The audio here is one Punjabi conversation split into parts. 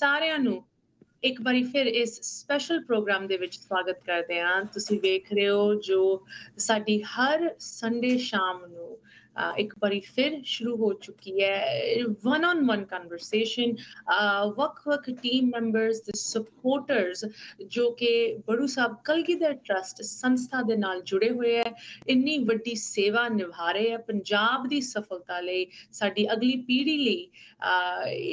ਸਾਰਿਆਂ ਨੂੰ ਇੱਕ ਵਾਰੀ ਫਿਰ ਇਸ ਸਪੈਸ਼ਲ ਪ੍ਰੋਗਰਾਮ ਦੇ ਵਿੱਚ ਸਵਾਗਤ ਕਰਦੇ ਹਾਂ। ਤੁਸੀਂ ਵੇਖ ਰਹੇ ਹੋ ਜੋ ਸਾਡੀ ਹਰ ਸੰਡੇ ਸ਼ਾਮ ਨੂੰ ਇੱਕ ਵਾਰੀ ਫਿਰ ਸ਼ੁਰੂ ਹੋ ਚੁੱਕੀ ਹੈ ਵਨ ਔਨ ਵਨ ਕਨਵਰਸੇਸ਼ਨ ਵੱਖ-ਵੱਖ ਟੀਮ ਮੈਂਬਰਸ ਦੇ ਸਪੋਰਟਰਸ ਜੋ ਕਿ ਬੜੂ ਸਾਹਿਬ ਕਲਗੀਧਰ ਟਰੱਸਟ ਸੰਸਥਾ ਦੇ ਨਾਲ ਜੁੜੇ ਹੋਏ ਹੈ, ਇੰਨੀ ਵੱਡੀ ਸੇਵਾ ਨਿਭਾ ਰਹੇ ਹੈ ਪੰਜਾਬ ਦੀ ਸਫਲਤਾ ਲਈ, ਸਾਡੀ ਅਗਲੀ ਪੀੜ੍ਹੀ ਲਈ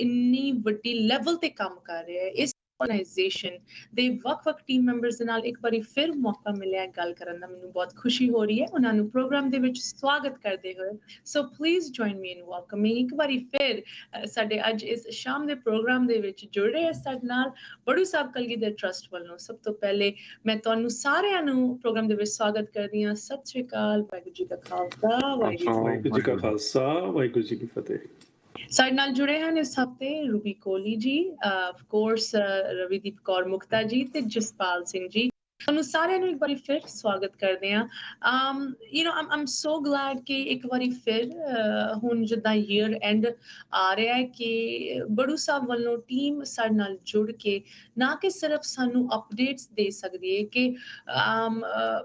ਇੰਨੀ ਵੱਡੀ ਲੈਵਲ ਤੇ ਕੰਮ ਕਰ ਰਹੇ ਹੈ। ਇਸ ਆਰਗੇਨਾਈਜੇਸ਼ਨ ਦੇ ਵੱਖ-ਵੱਖ ਟੀਮ ਮੈਂਬਰਸ ਦੇ ਨਾਲ ਇੱਕ ਵਾਰੀ ਫਿਰ ਮੌਕਾ ਮਿਲਿਆ ਗੱਲ ਕਰਨ ਦਾ, ਮੈਨੂੰ ਬਹੁਤ ਖੁਸ਼ੀ ਹੋ ਰਹੀ ਹੈ ਉਹਨਾਂ ਨੂੰ ਪ੍ਰੋਗਰਾਮ ਦੇ ਵਿੱਚ ਸਵਾਗਤ ਕਰਦੇ ਹੋਏ। So please join me in welcoming ਇੱਕ ਵਾਰੀ ਫਿਰ ਸਾਡੇ ਅੱਜ ਇਸ ਸ਼ਾਮ ਦੇ ਪ੍ਰੋਗਰਾਮ ਦੇ ਵਿੱਚ ਜੁੜ ਰਹੇ ਸਾਡੇ ਨਾਲ ਬੜੂ ਸਾਹਿਬ ਕਲਗੀਧਰ ਟਰੱਸਟ ਵੱਲੋਂ। ਸਭ ਤੋਂ ਪਹਿਲੇ ਮੈਂ ਤੁਹਾਨੂੰ ਸਾਰਿਆਂ ਨੂੰ ਪ੍ਰੋਗਰਾਮ ਦੇ ਵਿੱਚ ਸਵਾਗਤ ਕਰਦੀ ਹਾਂ। ਸਤਿ ਸ਼੍ਰੀ ਅਕਾਲ, ਵਾਹਿਗੁਰੂ ਜੀ ਕਾ ਖਾਲਸਾ, ਵਾਹਿਗੁਰੂ ਜੀ ਕਾ ਖਾਲਸਾ, ਵਾਹਿਗੁਰੂ ਜੀ ਕੀ ਫਤਿਹ। ਸਾਡੇ ਨਾਲ ਜੁੜੇ ਹਨ ਇਸ ਹਫਤੇ ਰੂਬੀ ਕੋਹਲੀ ਜੀ, ਆਫ ਕੋਰਸ ਰਵੀਦੀਪ ਕੌਰ ਮੁਕਤਾ ਜੀ ਤੇ ਜਸਪਾਲ ਸਿੰਘ ਜੀ। ਤੁਹਾਨੂੰ ਸਾਰਿਆਂ ਨੂੰ ਇੱਕ ਵਾਰੀ ਫਿਰ ਸਵਾਗਤ ਕਰਦੇ ਹਾਂ। I'm so glad ਕਿ ਇੱਕ ਵਾਰੀ ਫਿਰ ਹੁਣ ਜਿੱਦਾਂ ਈਅਰ ਐਂਡ ਆ ਰਿਹਾ ਹੈ ਕਿ ਬੜੂ ਸਾਹਿਬ ਵੱਲੋਂ ਟੀਮ ਸਾਡੇ ਨਾਲ ਜੁੜ ਕੇ ਨਾ ਕਿ ਸਿਰਫ ਸਾਨੂੰ ਅਪਡੇਟਸ ਦੇ ਸਕਦੀ ਹੈ ਕਿ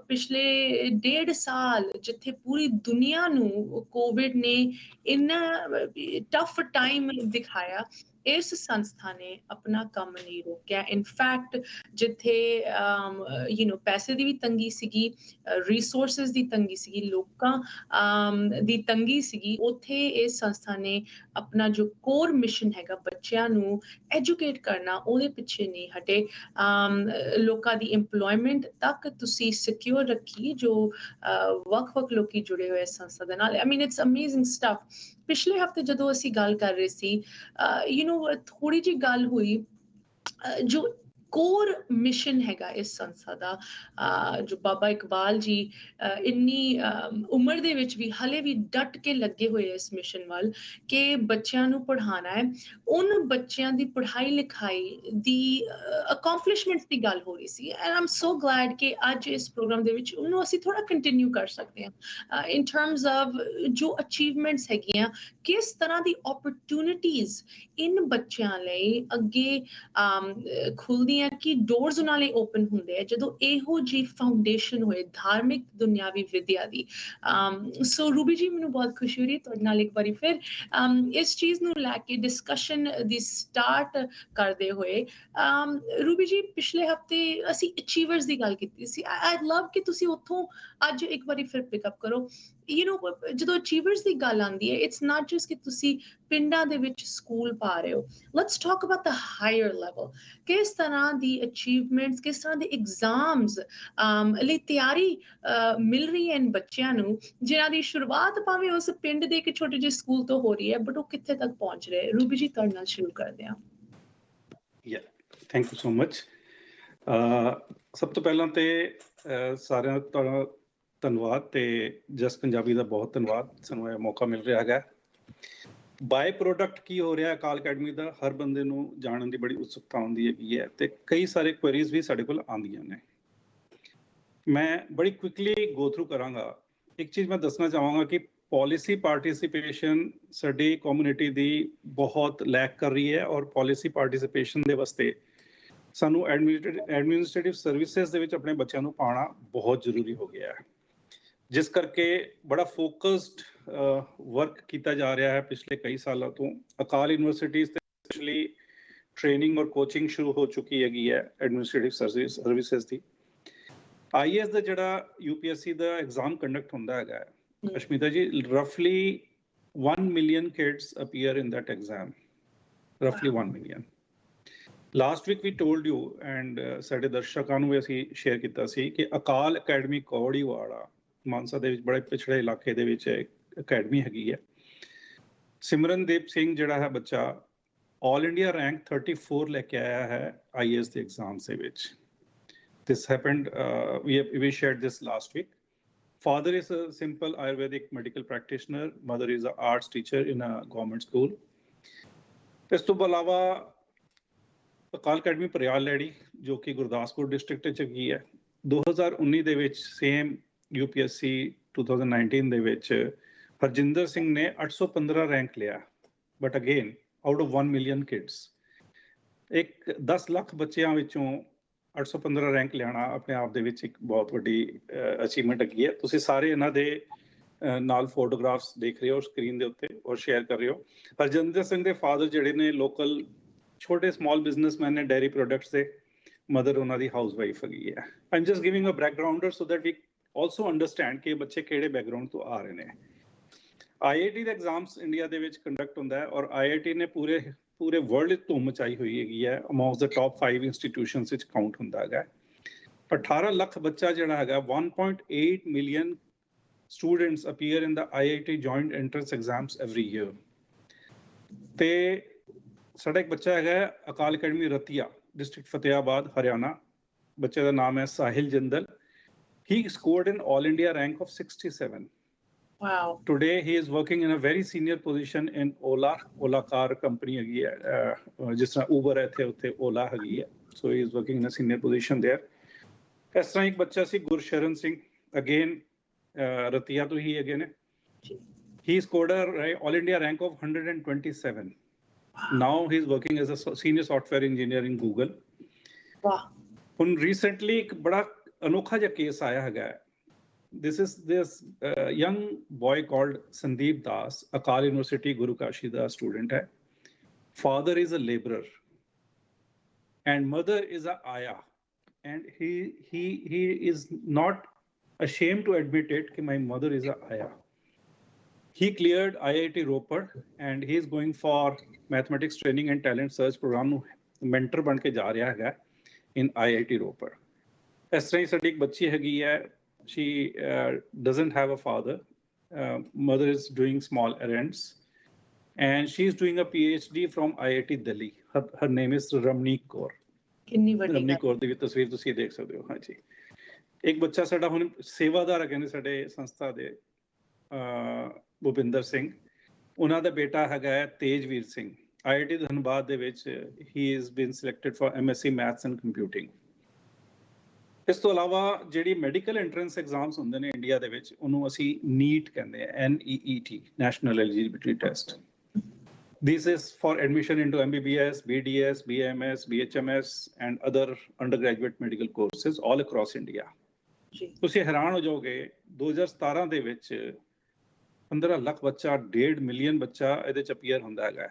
ਪਿਛਲੇ 1.5 ਸਾਲ ਜਿੱਥੇ ਪੂਰੀ ਦੁਨੀਆ ਨੂੰ ਕੋਵਿਡ ਨੇ ਇੰਨਾ ਟਫ ਟਾਈਮ ਦਿਖਾਇਆ, ਇਸ ਸੰਸਥਾ ਨੇ ਆਪਣਾ ਕੰਮ ਨਹੀਂ ਰੋਕਿਆ। ਇਨਫੈਕਟ ਜਿੱਥੇ ਪੈਸੇ ਦੀ ਵੀ ਤੰਗੀ ਸੀਗੀ, ਰਿਸੋਰਸਿਸ ਦੀ ਤੰਗੀ ਸੀਗੀ, ਲੋਕਾਂ ਦੀ ਤੰਗੀ ਸੀਗੀ, ਉੱਥੇ ਇਸ ਸੰਸਥਾ ਨੇ ਆਪਣਾ ਜੋ ਕੋਰ ਮਿਸ਼ਨ ਹੈਗਾ ਬੱਚਿਆਂ ਨੂੰ ਐਜੂਕੇਟ ਕਰਨਾ, ਉਹਦੇ ਪਿੱਛੇ ਨਹੀਂ ਹਟੇ। ਲੋਕਾਂ ਦੀ ਇੰਪਲੋਇਮੈਂਟ ਤੱਕ ਤੁਸੀਂ ਸਿਕਿਉਰ ਰੱਖੀ, ਜੋ ਵੱਖ-ਵੱਖ ਲੋਕੀ ਜੁੜੇ ਹੋਏ ਸੰਸਥਾ ਦੇ ਨਾਲ। It's amazing stuff. ਪਿਛਲੇ ਹਫਤੇ ਜਦੋਂ ਅਸੀਂ ਗੱਲ ਕਰ ਰਹੇ ਸੀ, ਥੋੜੀ ਜਿਹੀ ਗੱਲ ਹੋਈ ਜੋ ਕੋਰ ਮਿਸ਼ਨ ਹੈਗਾ ਇਸ ਸੰਸਥਾ ਦਾ, ਜੋ ਬਾਬਾ ਇਕਬਾਲ ਜੀ ਇੰਨੀ ਉਮਰ ਦੇ ਵਿੱਚ ਵੀ ਹਲੇ ਵੀ ਡਟ ਕੇ ਲੱਗੇ ਹੋਏ ਇਸ ਮਿਸ਼ਨ ਵੱਲ ਕਿ ਬੱਚਿਆਂ ਨੂੰ ਪੜ੍ਹਾਉਣਾ ਹੈ। ਉਹਨਾਂ ਬੱਚਿਆਂ ਦੀ ਪੜ੍ਹਾਈ ਲਿਖਾਈ ਦੀ ਅਕੰਪਲਿਸ਼ਮੈਂਟਸ ਦੀ ਗੱਲ ਹੋ ਰਹੀ ਸੀ, ਐਂਡ ਆਮ ਸੋ ਗਲੈਡ ਕਿ ਅੱਜ ਇਸ ਪ੍ਰੋਗਰਾਮ ਦੇ ਵਿੱਚ ਉਹਨੂੰ ਅਸੀਂ ਥੋੜਾ ਕੰਟੀਨਿਊ ਕਰ ਸਕਦੇ ਹਾਂ ਇਨ ਟਰਮਸ ਆਫ ਜੋ ਅਚੀਵਮੈਂਟਸ ਹੈਗੀਆਂ, ਕਿਸ ਤਰ੍ਹਾਂ ਦੀ ਓਪਰਚੁਨਿਟੀਜ਼ ਇਨ ਬੱਚਿਆਂ ਲਈ ਅੱਗੇ ਖੁੱਲਦੀਆਂ, ਕਿ ਡੋਰਸ ਉਹਨਾਂ ਲਈ ਓਪਨ ਹੁੰਦੇ ਆ ਜਦੋਂ ਇਹੋ ਜਿਹੀ ਫਾਊਂਡੇਸ਼ਨ ਹੋਏ ਧਾਰਮਿਕ ਦੁਨਿਆਵੀ ਵਿਦਿਆ ਦੀ। ਸੋ ਰੂਬੀ ਜੀ, ਮੈਨੂੰ ਬਹੁਤ ਖੁਸ਼ੀ ਹੋ ਰਹੀ ਤੁਹਾਡੇ ਨਾਲ ਇੱਕ ਵਾਰੀ ਫਿਰ ਇਸ ਚੀਜ਼ ਨੂੰ ਲੈ ਕੇ ਡਿਸਕਸ਼ਨ ਦੀ ਸਟਾਰਟ ਕਰਦੇ ਹੋਏ। ਰੂਬੀ ਜੀ, ਪਿਛਲੇ ਹਫਤੇ ਅਸੀਂ ਅਚੀਵਰਸ ਦੀ ਗੱਲ ਕੀਤੀ ਸੀ। ਆਈ'd ਲਵ ਕਿ ਤੁਸੀਂ ਉੱਥੋਂ ਅੱਜ ਇੱਕ ਵਾਰੀ ਫਿਰ ਪਿਕਅਪ ਕਰੋ। ਜਦੋਂ ਅਚੀਵਰਸ ਦੀ ਗੱਲ ਆਉਂਦੀ ਹੈ, ਇਟਸ ਨਾਟ ਜਸਟ ਕਿ ਤੁਸੀਂ ਪਿੰਡਾਂ ਦੇ ਵਿੱਚ ਸਕੂਲ ਪਾ ਰਹੇ ਹੋ। Let's talk about the higher level. ਕਿਸ ਤਰ੍ਹਾਂ ਦੀ ਅਚੀਵਮੈਂਟਸ, ਕਿਸ ਤਰ੍ਹਾਂ ਦੇ ਐਗਜ਼ਾਮਸ ਲਈ ਤਿਆਰੀ ਮਿਲ ਰਹੀ ਹੈ ਇਨ ਬੱਚਿਆਂ ਨੂੰ, ਜਿਨ੍ਹਾਂ ਦੀ ਸ਼ੁਰੂਆਤ ਭਾਵੇਂ ਉਸ ਪਿੰਡ ਦੇ ਇੱਕ ਛੋਟੇ ਜਿਹੇ ਸਕੂਲ ਤੋਂ ਹੋ ਰਹੀ ਹੈ, ਬਟ ਉਹ ਕਿੱਥੇ ਤੱਕ ਪਹੁੰਚ ਰਹੇ। ਰੂਬੀ ਜੀ, ਤੁਹਾਡੇ ਨਾਲ ਸ਼ੁਰੂ ਕਰਦੇ ਹਾਂ। Thank you so much. ਸਭ ਤੋਂ ਪਹਿਲਾਂ ਤੇ ਸਾਰਿਆਂ ਦਾ ਧੰਨਵਾਦ ਤੇ ਜਸ ਪੰਜਾਬੀ ਦਾ ਬਹੁਤ ਧੰਨਵਾਦ, ਸਾਨੂੰ ਇਹ ਮੌਕਾ ਮਿਲ ਰਿਹਾ ਹੈਗਾ। ਬਾਏ ਪ੍ਰੋਡਕਟ ਕੀ ਹੋ ਰਿਹਾ ਅਕਾਲ ਅਕੈਡਮੀ ਦਾ, ਹਰ ਬੰਦੇ ਨੂੰ ਜਾਣਨ ਦੀ ਬੜੀ ਉਤਸੁਕਤਾ ਹੁੰਦੀ ਹੈਗੀ ਹੈ ਤੇ ਕਈ ਸਾਰੇ ਕੁਐਰੀਜ਼ ਵੀ ਸਾਡੇ ਕੋਲ ਆਉਂਦੀਆਂ ਨੇ। ਮੈਂ ਬੜੀ ਕੁਇਕਲੀ ਗੋ ਥਰੂ ਕਰਾਂਗਾ। ਇੱਕ ਚੀਜ਼ ਮੈਂ ਦੱਸਣਾ ਚਾਹਾਂਗਾ ਕਿ ਪੋਲਿਸੀ ਪਾਰਟੀਸਿਪੇਸ਼ਨ ਸਾਡੀ ਕਮਿਊਨਿਟੀ ਦੀ ਬਹੁਤ ਲੈਕ ਕਰ ਰਹੀ ਹੈ, ਔਰ ਪੋਲਿਸੀ ਪਾਰਟੀਸਿਪੇਸ਼ਨ ਦੇ ਵਾਸਤੇ ਸਾਨੂੰ ਐਡਮਿਨਿਸਟ੍ਰੇਟਿਵ ਸਰਵਿਸਿਜ਼ ਦੇ ਵਿੱਚ ਆਪਣੇ ਬੱਚਿਆਂ ਨੂੰ ਪਾਉਣਾ ਬਹੁਤ ਜ਼ਰੂਰੀ ਹੋ ਗਿਆ ਹੈ, ਜਿਸ ਕਰਕੇ ਬੜਾ ਫੋਕਸਡ ਵਰਕ ਕੀਤਾ ਜਾ ਰਿਹਾ ਹੈ ਪਿਛਲੇ ਕਈ ਸਾਲਾਂ ਤੋਂ। ਅਕਾਲ ਯੂਨੀਵਰਸਿਟੀਜ਼ ਤੇ ਸਪੈਸ਼ਲੀ ਟ੍ਰੇਨਿੰਗ ਔਰ ਕੋਚਿੰਗ ਸ਼ੁਰੂ ਹੋ ਚੁੱਕੀ ਹੈਗੀ ਹੈ ਐਡਮਿਨਿਸਟ੍ਰੇਟਿਵ ਸਰਵਿਸਿਜ਼ ਦੀ। IAS ਦਾ ਜਿਹੜਾ UPSC ਦਾ ਐਗਜ਼ਾਮ ਕੰਡਕਟ ਹੁੰਦਾ ਹੈਗਾ ਹੈ, ਅਸ਼ਮਿਤਾ ਜੀ, ਰਫਲੀ 1 million kids appear in that exam, roughly 1 million. Last week we told you and ਸਾਡੇ ਦਰਸ਼ਕਾਂ ਨੂੰ ਵੀ ਅਸੀਂ ਸ਼ੇਅਰ ਕੀਤਾ ਸੀ ਕਿ ਅਕਾਲ ਅਕੈਡਮੀ ਕੌੜੀਵਾਲਾ ਮਾਨਸਾ ਦੇ ਵਿੱਚ ਬੜੇ ਪਿਛੜੇ ਇਲਾਕੇ ਦੇ ਵਿੱਚ ਅਕੈਡਮੀ ਹੈਗੀ ਹੈ। ਸਿਮਰਨਦੀਪ ਸਿੰਘ ਜਿਹੜਾ ਹੈ ਬੱਚਾ, ਆਲ ਇੰਡੀਆ ਰੈਂਕ 34 ਲੈ ਕੇ ਆਇਆ ਹੈ IAS ਦੇ ਐਗਜ਼ਾਮਸ ਦੇ ਵਿੱਚ। This happened, we shared this last week. Father is a simple Ayurvedic medical practitioner. Mother is an arts teacher in a government school. ਇਸ ਤੋਂ ਇਲਾਵਾ ਅਕਾਲ ਅਕੈਡਮੀ ਪਰਿਆਲ ਲੈੜੀ, ਜੋ ਕਿ ਗੁਰਦਾਸਪੁਰ ਡਿਸਟ੍ਰਿਕਟ 'ਚ ਹੈਗੀ ਹੈ, 2019 ਦੇ ਵਿੱਚ ਸੇਮ UPSC 2019 ਦੇ ਵਿੱਚ ਹਰਜਿੰਦਰ ਸਿੰਘ ਨੇ 815 ਰੈਂਕ ਲਿਆ, but again out of 1 million kids। ਇੱਕ 10 ਲੱਖ ਬੱਚਿਆਂ ਵਿੱਚੋਂ 815 ਰੈਂਕ ਲਿਆਣਾ ਆਪਣੇ ਆਪ ਦੇ ਵਿੱਚ ਇੱਕ ਬਹੁਤ ਵੱਡੀ ਅਚੀਵਮੈਂਟ ਹੈਗੀ ਹੈ। ਤੁਸੀਂ ਸਾਰੇ ਇਹਨਾਂ ਦੇ ਨਾਲ ਫੋਟੋਗ੍ਰਾਫਸ ਦੇਖ ਰਹੇ ਹੋ ਸਕਰੀਨ ਦੇ ਉੱਤੇ ਔਰ ਸ਼ੇਅਰ ਕਰ ਰਹੇ ਹੋ। ਹਰਜਿੰਦਰ ਸਿੰਘ ਦੇ ਫਾਦਰ ਜਿਹੜੇ ਨੇ ਲੋਕਲ ਛੋਟੇ ਸਮਾਲ ਬਿਜ਼ਨਸਮੈਨ ਨੇ ਡੇਅਰੀ ਪ੍ਰੋਡਕਟਸ ਦੇ, ਮਦਰ ਉਹਨਾਂ ਦੀ ਹਾਊਸ ਵਾਈਫ ਹੈਗੀ ਹੈ। I'm just giving a backgrounder so that we also understand ਕਿ ਬੱਚੇ ਕਿਹੜੇ ਬੈਕਗਰਾਉਂਡ ਤੋਂ ਆ ਰਹੇ ਨੇ। IIT ਦੇ ਐਗਜ਼ਾਮਸ ਇੰਡੀਆ ਦੇ ਵਿੱਚ ਕੰਡਕਟ ਹੁੰਦਾ ਹੈ ਔਰ IIT ਨੇ ਪੂਰੇ ਵਰਲਡ ਵਿੱਚ ਧੂਮ ਮਚਾਈ ਹੋਈ ਹੈਗੀ ਹੈ। ਅਮੌਂਗਸ ਦ ਟੌਪ 5 ਇੰਸਟੀਟਿਊਸ਼ਨਸ ਵਿੱਚ ਕਾਊਂਟ ਹੁੰਦਾ ਹੈਗਾ। 18 ਲੱਖ ਬੱਚਾ ਜਿਹੜਾ ਹੈਗਾ 1.8 million students appear in the IIT joint entrance exams every year. ਤੇ ਸਾਡਾ ਇੱਕ ਬੱਚਾ ਹੈਗਾ ਅਕਾਲ ਅਕੈਡਮੀ ਰਤੀਆ, ਡਿਸਟ੍ਰਿਕਟ ਫਤਿਆਬਾਦ, ਹਰਿਆਣਾ। ਬੱਚੇ ਦਾ ਨਾਮ ਹੈ Sahil Jindal. He scored an all India rank of 67. Wow. Today he is working in a very senior position in Ola car company ਹੈਗੀ ਹੈ, ਜਿਸ ਤਰ੍ਹਾਂ Uber ਹੈ ਇੱਥੇ, ਉੱਥੇ Ola ਹੈਗੀ ਹੈ। So he is working in a senior position there. ਇਸ ਤਰ੍ਹਾਂ ਇੱਕ ਬੱਚਾ ਸੀ ਗੁਰਸ਼ਰਨ ਸਿੰਘ, again ਰਤੀਆ ਤੋਂ ਹੀ ਹੈਗੇ ਨੇ। He scored a all India rank of 127. Now he is working as a senior software engineer in Google. Wow. ਹੁਣ recently ਇੱਕ ਬੜਾ ਅਨੋਖਾ ਜਿਹਾ ਕੇਸ ਆਇਆ ਹੈਗਾ। This is this young boy called Sandeep Das, Akal University, Guru Kashi da student hai. Father is a laborer and mother is a aya, and he is not ashamed to admit it कि my mother is a aya. He cleared IIT Ropar and he is going for mathematics training and talent search program ਨੂੰ mentor ਬਣ ਕੇ ਜਾ ਰਿਹਾ ਹੈਗਾ in IIT Ropar. ਇਸ ਤਰ੍ਹਾਂ ਹੀ ਸਾਡੀ ਇੱਕ ਬੱਚੀ ਹੈਗੀ ਹੈ, she doesn't have a father, mother is doing small errands and she is doing a PhD from IIT Delhi. Her name is Ramneek Kaur. ਕਿੰਨੀ ਵੱਡੀ ਰਮਨੀਕ ਕੌਰ ਦੀ ਵੀ ਤਸਵੀਰ ਤੁਸੀਂ ਦੇਖ ਸਕਦੇ ਹੋ। ਹਾਂਜੀ, ਇੱਕ ਬੱਚਾ ਸਾਡਾ ਹੁਣ ਸੇਵਾਦਾਰ ਹੈਗੇ ਨੇ ਸਾਡੇ ਸੰਸਥਾ ਦੇ, ਭੁਪਿੰਦਰ ਸਿੰਘ। ਉਹਨਾਂ ਦਾ ਬੇਟਾ ਹੈਗਾ ਹੈ ਤੇਜਵੀਰ ਸਿੰਘ, IIT ਧਨਬਾਦ ਦੇ ਵਿੱਚ ਹੀ is been selected for MSc maths and computing. ਇਸ ਤੋਂ ਇਲਾਵਾ ਜਿਹੜੀ ਮੈਡੀਕਲ ਐਂਟਰੈਂਸ ਐਗਜ਼ਾਮਸ ਹੁੰਦੇ ਨੇ ਇੰਡੀਆ ਦੇ ਵਿੱਚ, ਉਹਨੂੰ ਅਸੀਂ ਨੀਟ ਕਹਿੰਦੇ ਆ, NEET, national eligibility test. This is for admission into MBBS, BDS, BMS, BHMS and other undergraduate medical courses all across India. ਤੁਸੀਂ ਹੈਰਾਨ ਹੋ ਜਾਓਗੇ 2017 ਦੇ ਵਿੱਚ 15 ਲੱਖ ਬੱਚਾ, 1.5 ਮਿਲੀਅਨ ਬੱਚਾ ਇਹਦੇ ਚ ਅਪੀਅਰ ਹੁੰਦਾ ਹੈਗਾ।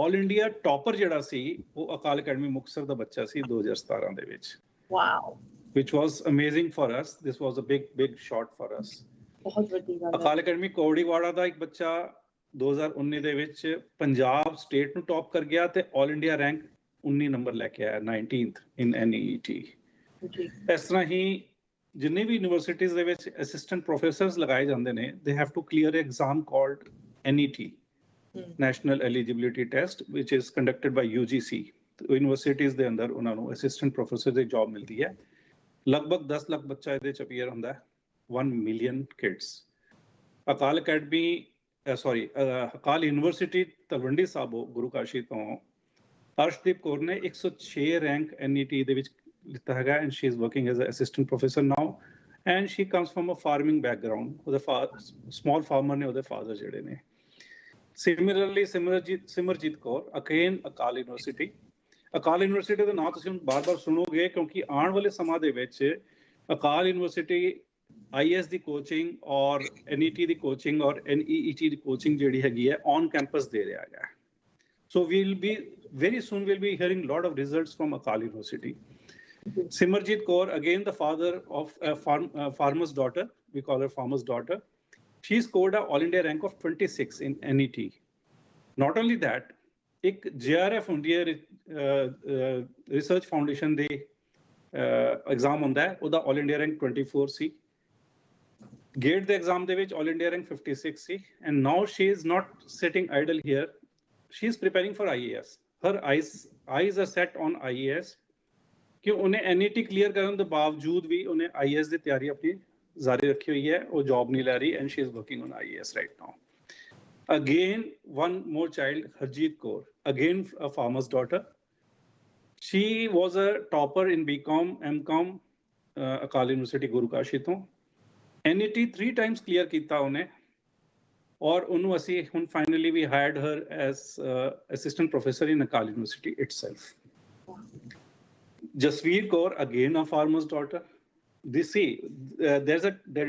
ਆਲ ਇੰਡੀਆ ਟੌਪਰ ਜਿਹੜਾ ਸੀ ਉਹ ਅਕਾਲ ਅਕੈਡਮੀ ਮੁਕਤਸਰ ਦਾ ਬੱਚਾ ਸੀ 2017 ਦੇ ਵਿੱਚ। Wow. Which was amazing for us. This was a big shot for us. ਬਹੁਤ ਵੱਡੀ ਗੱਲ ਹੈ। ਅਕਾਲ ਅਕੈਡਮੀ ਕੌੜੀਵਾੜਾ ਦਾ ਇੱਕ ਬੱਚਾ 2019 ਦੇ ਵਿੱਚ ਪੰਜਾਬ ਸਟੇਟ ਨੂੰ ਟੌਪ ਕਰ ਗਿਆ ਤੇ ਆਲ ਇੰਡੀਆ ਰੈਂਕ 19 ਨੰਬਰ ਲੈ ਕੇ ਆਇਆ, 19th in NEET. ਇਸ ਤਰ੍ਹਾਂ ਹੀ ਜਿੰਨੇ ਵੀ ਯੂਨੀਵਰਸਿਟੀਜ਼ ਦੇ ਵਿੱਚ ਅਸਿਸਟੈਂਟ ਪ੍ਰੋਫੈਸਰਸ ਲਗਾਏ ਜਾਂਦੇ ਨੇ, they have to clear an exam called NET, National Eligibility Test, which is conducted by UGC. Universities ਦੇ ਅੰਦਰ ਉਹਨਾਂ ਨੂੰ ਅਸਿਸਟੈਂਟ ਪ੍ਰੋਫੈਸਰ ਦੀ ਜੌਬ ਮਿਲਦੀ ਹੈ। ਲਗਭਗ 10 ਲੱਖ ਬੱਚਾ ਇਹਦੇ ਚ ਅਪੀਅਰ ਹੁੰਦਾ ਹੈ, 1 ਮਿਲੀਅਨ ਕਿਡਸ। ਅਕਾਲ ਅਕੈਡਮੀ ਅਕਾਲ ਯੂਨੀਵਰਸਿਟੀ ਤਲਵੰਡੀ ਸਾਬੋ ਗੁਰੂ ਕਾਸ਼ੀ ਤੋਂ ਅਰਸ਼ਦੀਪ ਕੌਰ ਨੇ 106 ਰੈਂਕ NET ਦੇ ਵਿੱਚ ਲਿੱਤਾ ਹੈਗਾ and she is working as a assistant professor now and she comes from a farming background. ਉਹਦੇ ਸਮਾਲ ਫਾਰਮਰ ਨੇ ਉਹਦੇ ਫਾਦਰ ਜਿਹੜੇ ਨੇ। Similarly Simarjit Kaur, again Akal university. Akal university ਦਾ ਨਾਂ ਤੁਸੀਂ ਬਾਰ-ਬਾਰ ਸੁਣੋਗੇ ਕਿਉਂਕਿ ਆਉਣ ਵਾਲੇ ਸਮਾਂ ਦੇ ਵਿੱਚ ਅਕਾਲ ਯੂਨੀਵਰਸਿਟੀ IAS ਦੀ ਕੋਚਿੰਗ ਔਰ NET ਦੀ ਕੋਚਿੰਗ ਔਰ NEET ਦੀ ਕੋਚਿੰਗ ਜਿਹੜੀ ਹੈਗੀ ਹੈ ਔਨ ਕੈਂਪਸ ਦੇ ਰਿਹਾ ਹੈਗਾ। So very soon we'll be hearing a lot of results from Akal University. Simarjit Kaur, again the father of a farmer's daughter, we call her farmer's daughter. She scored a all India rank of 26 in NET. Not only that, एक JRF India Research Foundation ਦੇ ਐਗਜ਼ਾਮ ਹੁੰਦਾ ਹੈ, ਉਹਦਾ all India rank 24 ਸੀ। ਗੇਟ ਦੇ ਐਗਜ਼ਾਮ ਦੇ ਵਿੱਚ all India rank 56 C and now she is not sitting idle here. She is preparing for IAS. Her eyes are set on IAS ਕਿ ਉਹਨੇ NET clear ਕਰਨ ਦੇ ਬਾਵਜੂਦ ਵੀ ਉਹਨੇ IAS ਦੀ ਤਿਆਰੀ ਆਪਣੀ ਜਾਰੀ ਰੱਖੀ ਹੋਈ ਹੈ, ਉਹ ਜੌਬ ਨਹੀਂ ਲੈ ਰਹੀ and she is working on IAS right now. Again, one more child, Harjeet Kaur, again a farmer's daughter. She was a topper in BCom, MCom, Akal University Guru Kashi ਤੋਂ। NET 3 times clear ਕੀਤਾ ਉਹਨੇ ਔਰ ਉਹਨੂੰ ਅਸੀਂ ਹੁਣ finally we hired her as assistant professor in Akal University itself. Jasveer Kaur, again a farmer's daughter. There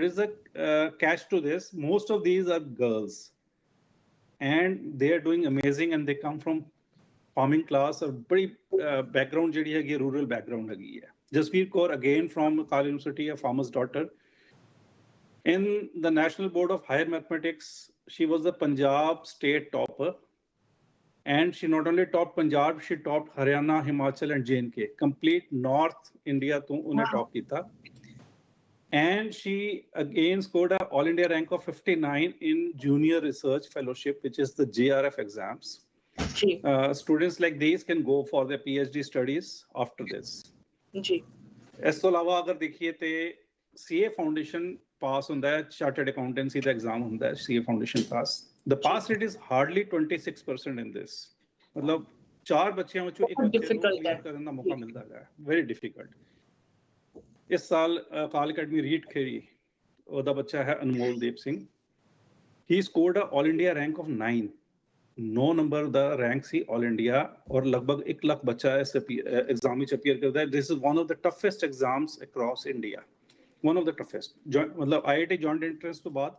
is a catch to this. Most of these are girls, and they are doing amazing, and they come from farming class or bड़ी background ਜਿਹੜੀ ਹੈਗੀ rural background ਹੈਗੀ ਹੈ. Jasveer Kaur, again from Akal University, a farmer's daughter. In the National Board of Higher Mathematics, she was the Punjab state topper. And she not only topped Punjab, she topped Haryana, Himachal and J&K. Complete North India to unhe top kita. And she again scored an All India rank of 59 in Junior Research Fellowship, which is the JRF exams. Students like these can go for their PhD studies after this. ਇਸ ਤੋਂ ਇਲਾਵਾ ਅਗਰ ਦੇਖੀਏ ਤੇ CA Foundation ਪਾਸ ਹੁੰਦਾ ਹੈ, ਚਾਰਟਰਡ ਅਕਾਊਂਟੈਂਸੀ ਦਾ ਐਗਜ਼ਾਮ ਹੁੰਦਾ ਹੈ CA Foundation pass. The pass rate is hardly 26% in this. ਮਤਲਬ 4 ਬੱਚਿਆਂ ਵਿੱਚੋਂ ਇੱਕ ਬੱਚੇ ਨੂੰ ਕਲੀਅਰ ਕਰਨ ਦਾ ਮੌਕਾ ਮਿਲਦਾ ਹੈ. Very difficult. ਇਸ ਸਾਲ ਅਕਾਲ ਅਕੈਡਮੀ ਰੀਟ ਖੇਰੀ, ਉਹਦਾ ਬੱਚਾ ਹੈ Anmoldeep Singh. He scored a All India rank of 9. 9 number ਦਾ ਰੈਂਕ ਸੀ ਆਲ ਇੰਡੀਆ, ਔਰ ਲਗਭਗ 1 ਲੱਖ ਬੱਚਾ ਇਸ ਐਗਜ਼ਾਮ ਵਿੱਚ ਅਪੀਅਰ ਕਰਦਾ ਹੈ. This is one of the toughest exams across India, one of the toughest. ਮਤਲਬ IIT ਜੁਆਇੰਟ ਐਂਟਰੈਂਸ ਤੋਂ ਬਾਅਦ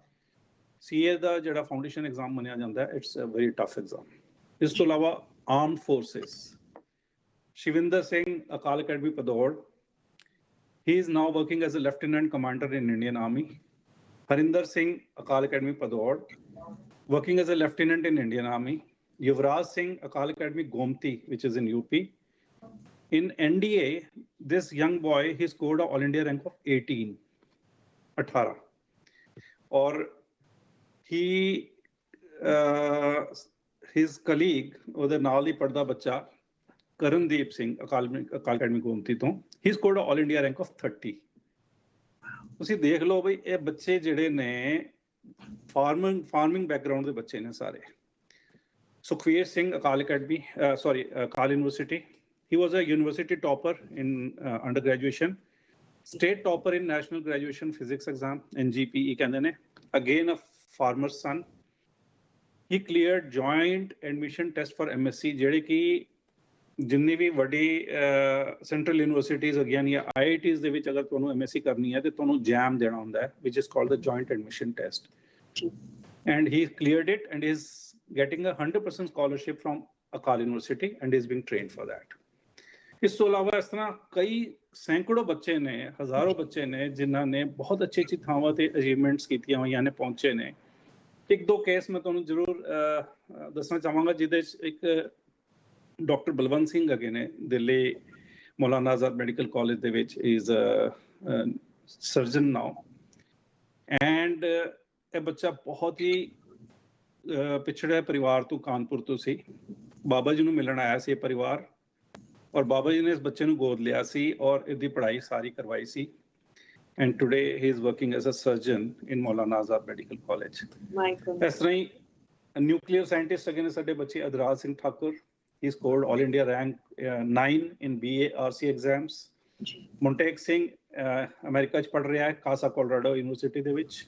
CA ਦਾ ਜਿਹੜਾ ਫਾਊਂਡੇਸ਼ਨ ਐਗਜ਼ਾਮ ਮੰਨਿਆ ਜਾਂਦਾ ਹੈ, it's a very tough exam. ਇਸ ਤੋਂ ਇਲਾਵਾ armed forces, Shivinder Singh, Akal Academy Bhadaur. He is now working as a lieutenant commander in Indian Army. Harinder Singh, Akal Academy Pador, working as a lieutenant in Indian Army. Yuvraj Singh, Akal Academy Gomti, which is in UP. In NDA, this young boy, he scored an All India rank of 18. Or his colleague, ਉਹਦੇ ਨਾਲ ਹੀ ਪੜਦਾ ਬੱਚਾ, ਕਰਨਦੀਪ ਸਿੰਘ, ਅਕਾਲ ਅਕੈਡਮੀ ਗੋਮਤੀ ਤੋਂ, he scored an All India rank of 30. ਤੁਸੀਂ ਦੇਖ ਲਓ ਬਈ, ਇਹ ਬੱਚੇ ਜਿਹੜੇ ਨੇ ਫਾਰਮਿੰਗ ਬੈਕਗਰਾਉਂਡ ਦੇ ਬੱਚੇ ਨੇ ਸਾਰੇ. Sukhvir Singh, Akal Academy, Akal University. He was a university topper in undergraduation, state topper in National Graduation Physics Exam, NGPE ਕਹਿੰਦੇ ਨੇ. Again a farmer's son. He cleared joint admission test for MSc, ਜਿਹੜੇ ਕਿ ਜਿੰਨੀ ਵੀ ਵੱਡੀ ਸੈਂਟਰਲ ਯੂਨੀਵਰਸਿਟੀਜ਼ ਹੈਗੀਆਂ ਜਾਂ IITs ਦੇ ਵਿੱਚ ਅਗਰ ਤੁਹਾਨੂੰ MSc ਕਰਨੀ ਹੈ ਤੇ ਤੁਹਾਨੂੰ JAM ਦੇਣਾ ਹੁੰਦਾ ਹੈ, which is called the joint admission test. And he cleared it and is getting a 100% scholarship from Akal University and is being trained for that. ਇਸ ਤੋਂ ਇਲਾਵਾ ਇਸ ਤਰ੍ਹਾਂ ਕਈ ਸੈਂਕੜੋ ਬੱਚੇ ਨੇ, ਹਜ਼ਾਰੋਂ ਬੱਚੇ ਨੇ ਜਿਨ੍ਹਾਂ ਨੇ ਬਹੁਤ ਅੱਛੀ ਅੱਛੀ ਥਾਵਾਂ ਤੇ ਅਚੀਵਮੈਂਟਸ ਕੀਤੀਆਂ ਹੋਈਆਂ ਨੇ, ਪਹੁੰਚੇ ਨੇ. ਇੱਕ ਦੋ ਕੇਸ ਮੈਂ ਤੁਹਾਨੂੰ ਜ਼ਰੂਰ ਦੱਸਣਾ ਚਾਹਾਂਗਾ, ਜਿਹਦੇ 'ਚ ਇੱਕ ਡਾਕਟਰ ਬਲਵੰਤ ਸਿੰਘ ਹੈਗੇ ਨੇ, ਦਿੱਲੀ ਮੌਲਾਨਾ ਆਜ਼ਾਦ ਮੈਡੀਕਲ ਕਾਲਜ ਦੇ ਵਿੱਚ ਇਜ਼ ਸਰਜਨ ਨਾਓ. ਐਂਡ ਇਹ ਬੱਚਾ ਬਹੁਤ ਹੀ ਪਿਛੜੇ ਪਰਿਵਾਰ ਤੋਂ, ਕਾਨਪੁਰ ਤੋਂ ਸੀ. ਬਾਬਾ ਜੀ ਨੂੰ ਮਿਲਣ ਆਇਆ ਸੀ ਇਹ ਪਰਿਵਾਰ, ਔਰ ਬਾਬਾ ਜੀ ਨੇ ਇਸ ਬੱਚੇ ਨੂੰ ਗੋਦ ਲਿਆ ਸੀ ਔਰ ਇਹਦੀ ਪੜ੍ਹਾਈ ਸਾਰੀ ਕਰਵਾਈ ਸੀ. And today he is working as a surgeon in Maulana Azad Medical College. ਇਸ ਤਰ੍ਹਾਂ ਹੀ ਨਿਊਕਲੀਅਰ ਸਾਇੰਟਿਸਟ ਹੈਗੇ ਨੇ ਸਾਡੇ ਬੱਚੇ, Adraj Singh Thakur. He scored All India rank 9 in BA RC exams. Muntek Singh America 'ਚ ਪੜ੍ਹ ਰਿਹਾ ਹੈ, ਕਾਸਾ ਕੋਲੋਰਾਡੋ ਯੂਨੀਵਰਸਿਟੀ ਦੇ ਵਿੱਚ.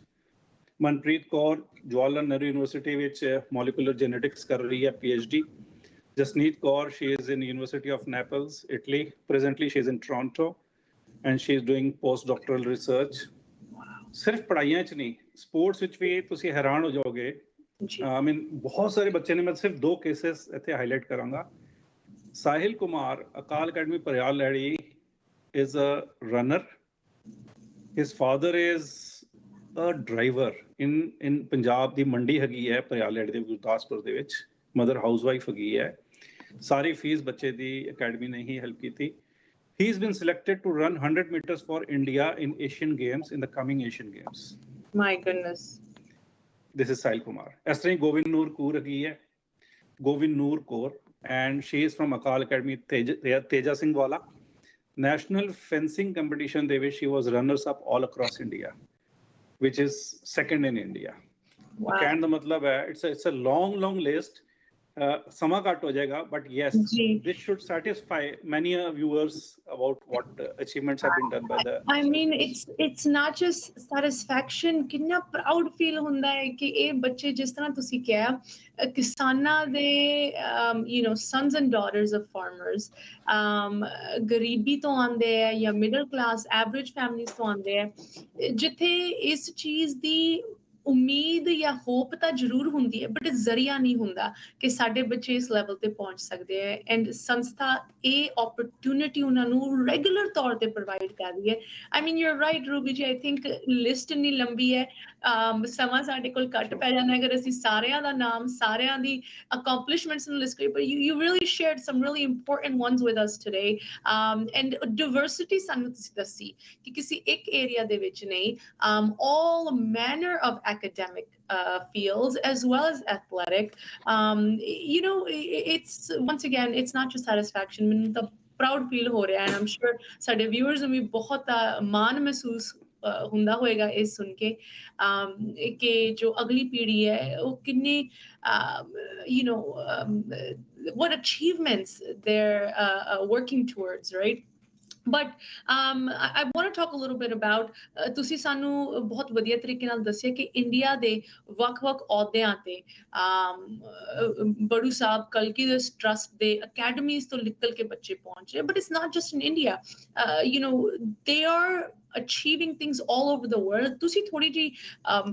ਮਨਪ੍ਰੀਤ ਕੌਰ ਜਵਾਹਰ ਲਾਲ ਨਹਿਰੂ ਯੂਨੀਵਰਸਿਟੀ ਵਿੱਚ ਮੋਲੀਕੂਲਰ ਜੈਨੇਟਿਕਸ ਕਰ ਰਹੀ ਹੈ, PhD. Jasneet Kaur, she is in University of Naples, Italy. Presently, she is in Toronto, and she is doing postdoctoral research. ਸਿਰਫ ਪੜ੍ਹਾਈਆਂ 'ਚ ਨਹੀਂ, ਸਪੋਰਟਸ ਵਿੱਚ ਵੀ ਤੁਸੀਂ ਹੈਰਾਨ ਹੋ ਜਾਓਗੇ. I mean, ਬਹੁਤ ਸਾਰੇ ਬੱਚੇ ਨੇ. ਮੈਂ ਸਿਰਫ 2 ਕੇਸਿਸ ਇੱਥੇ ਹਾਈਲਾਈਟ ਕਰਾਂਗਾ. Sahil Kumar, Akal Academy Parial Lairi, is a runner. His father is a driver in Punjab ਦੀ ਮੰਡੀ ਹੈਗੀ ਹੈ ਪਰਿਆਲ ਲੈੜੀ ਦੇ ਗੁਰਦਾਸਪੁਰ ਦੇ ਵਿੱਚ. ਮਦਰ ਹਾਊਸ ਵਾਈਫ ਹੈਗੀ ਹੈ. ਸਾਰੀ ਫੀਸ ਬੱਚੇ ਦੀ ਅਕੈਡਮੀ ਨੇ ਹੀ ਹੈਲਪ ਕੀਤੀ. He has been selected to run 100 meters for India in Asian Games, in the coming Asian Games. My goodness. This is Sahil Kumar. ਇਸ ਤਰ੍ਹਾਂ ਹੀ ਗੋਬਿੰਦ ਨੂਰ ਕੌਰ ਹੈਗੀ ਹੈ, ਗੋਬਿੰਦ ਨੂਰ Kaur, and she is from Akal Academy Teja Singh Wala. National fencing competition ਦੇ ਵਿੱਚ she was runners up all across India, which is second in India. ਕਹਿਣ ਦਾ ਮਤਲਬ ਹੈ, it's a long list. ਸਮਾਂ ਘੱਟ ਹੋ ਜਾਏਗਾ, but yes, ਜੀ this should satisfy many viewers about what achievements have been done by the I mean, it's not just satisfaction, ਕਿੰਨਾ ਪ੍ਰਾਊਡ ਫੀਲ ਹੁੰਦਾ ਹੈ ਕਿ ਇਹ ਬੱਚੇ ਜਿਸ ਤਰ੍ਹਾਂ ਤੁਸੀਂ ਕਿਹਾ ਕਿਸਾਨਾਂ ਦੇ sons and daughters of farmers ਗਰੀਬੀ ਤੋਂ ਆਉਂਦੇ ਹੈ ਜਾਂ ਮਿਡਲ ਕਲਾਸ ਐਵਰੇਜ ਫੈਮਲੀਜ਼ ਤੋਂ ਆਉਂਦੇ ਹੈ, ਜਿੱਥੇ ਇਸ ਚੀਜ਼ ਦੀ ਉਮੀਦ ਜਾਂ ਹੋਪ ਤਾਂ ਜ਼ਰੂਰ ਹੁੰਦੀ ਹੈ, ਬਟ ਜ਼ਰੀਆ ਨਹੀਂ ਹੁੰਦਾ ਕਿ ਸਾਡੇ ਬੱਚੇ ਇਸ ਲੈਵਲ ਤੇ ਪਹੁੰਚ ਸਕਦੇ ਹੈ। ਐਂਡ ਸੰਸਥਾ ਇਹ ਓਪਰਚੁਨਿਟੀ ਉਹਨਾਂ ਨੂੰ ਰੈਗੂਲਰ ਤੌਰ ਤੇ ਪ੍ਰੋਵਾਈਡ ਕਰ ਰਹੀ ਹੈ। ਆਈ ਮੀਨ you are right Ruby ji, I think list ਇੰਨੀ ਲੰਬੀ ਹੈ, ਸਮਾਂ ਸਾਡੇ ਕੋਲ ਘੱਟ ਪੈ ਜਾਂਦਾ ਅਗਰ ਅਸੀਂ ਸਾਰਿਆਂ ਦਾ ਨਾਮ ਸਾਰਿਆਂ ਦੀ accomplishments ਨੂੰ ਲਿਸਟ ਕਰੀਏ, but you really shared some really important ones with us today, and diversity ਸਾਨੂੰ ਤੁਸੀਂ ਦੱਸੀ ਕਿ ਕਿਸੇ ਇੱਕ ਏਰੀਆ ਦੇ ਵਿੱਚ ਨਹੀਂ, all manner of academic fields as well as athletic. It's once again, it's not just satisfaction, ਮੈਨੂੰ ਤਾਂ proud feel ਹੋ ਰਿਹਾ, and I'm sure ਸਾਡੇ viewers ਨੂੰ ਵੀ ਬਹੁਤ ਮਾਣ ਮਹਿਸੂਸ ਹੁੰਦਾ ਹੋਏਗਾ ਇਹ ਸੁਣ ਕੇ ਕਿ ਜੋ ਅਗਲੀ ਪੀੜ੍ਹੀ ਹੈ ਉਹ ਕਿੰਨੇ what achievements they're working towards, right? But I want to talk a little bit about ਤੁਸੀਂ ਸਾਨੂੰ ਬਹੁਤ ਵਧੀਆ ਤਰੀਕੇ ਨਾਲ ਦੱਸਿਆ ਕਿ ਇੰਡੀਆ ਦੇ ਵੱਖ-ਵੱਖ ਅਹੁਦਿਆਂ ਤੇ ਬੜੂ ਸਾਹਿਬ ਕਲਗੀਧਰ ਟਰਸਟ ਦੇ ਅਕੈਡਮੀਜ਼ ਤੋਂ ਨਿਕਲ ਕੇ ਬੱਚੇ ਪਹੁੰਚੇ, but it's not just in India, they are achieving things all over the world. ਤੁਸੀਂ ਥੋੜੀ ਜੀ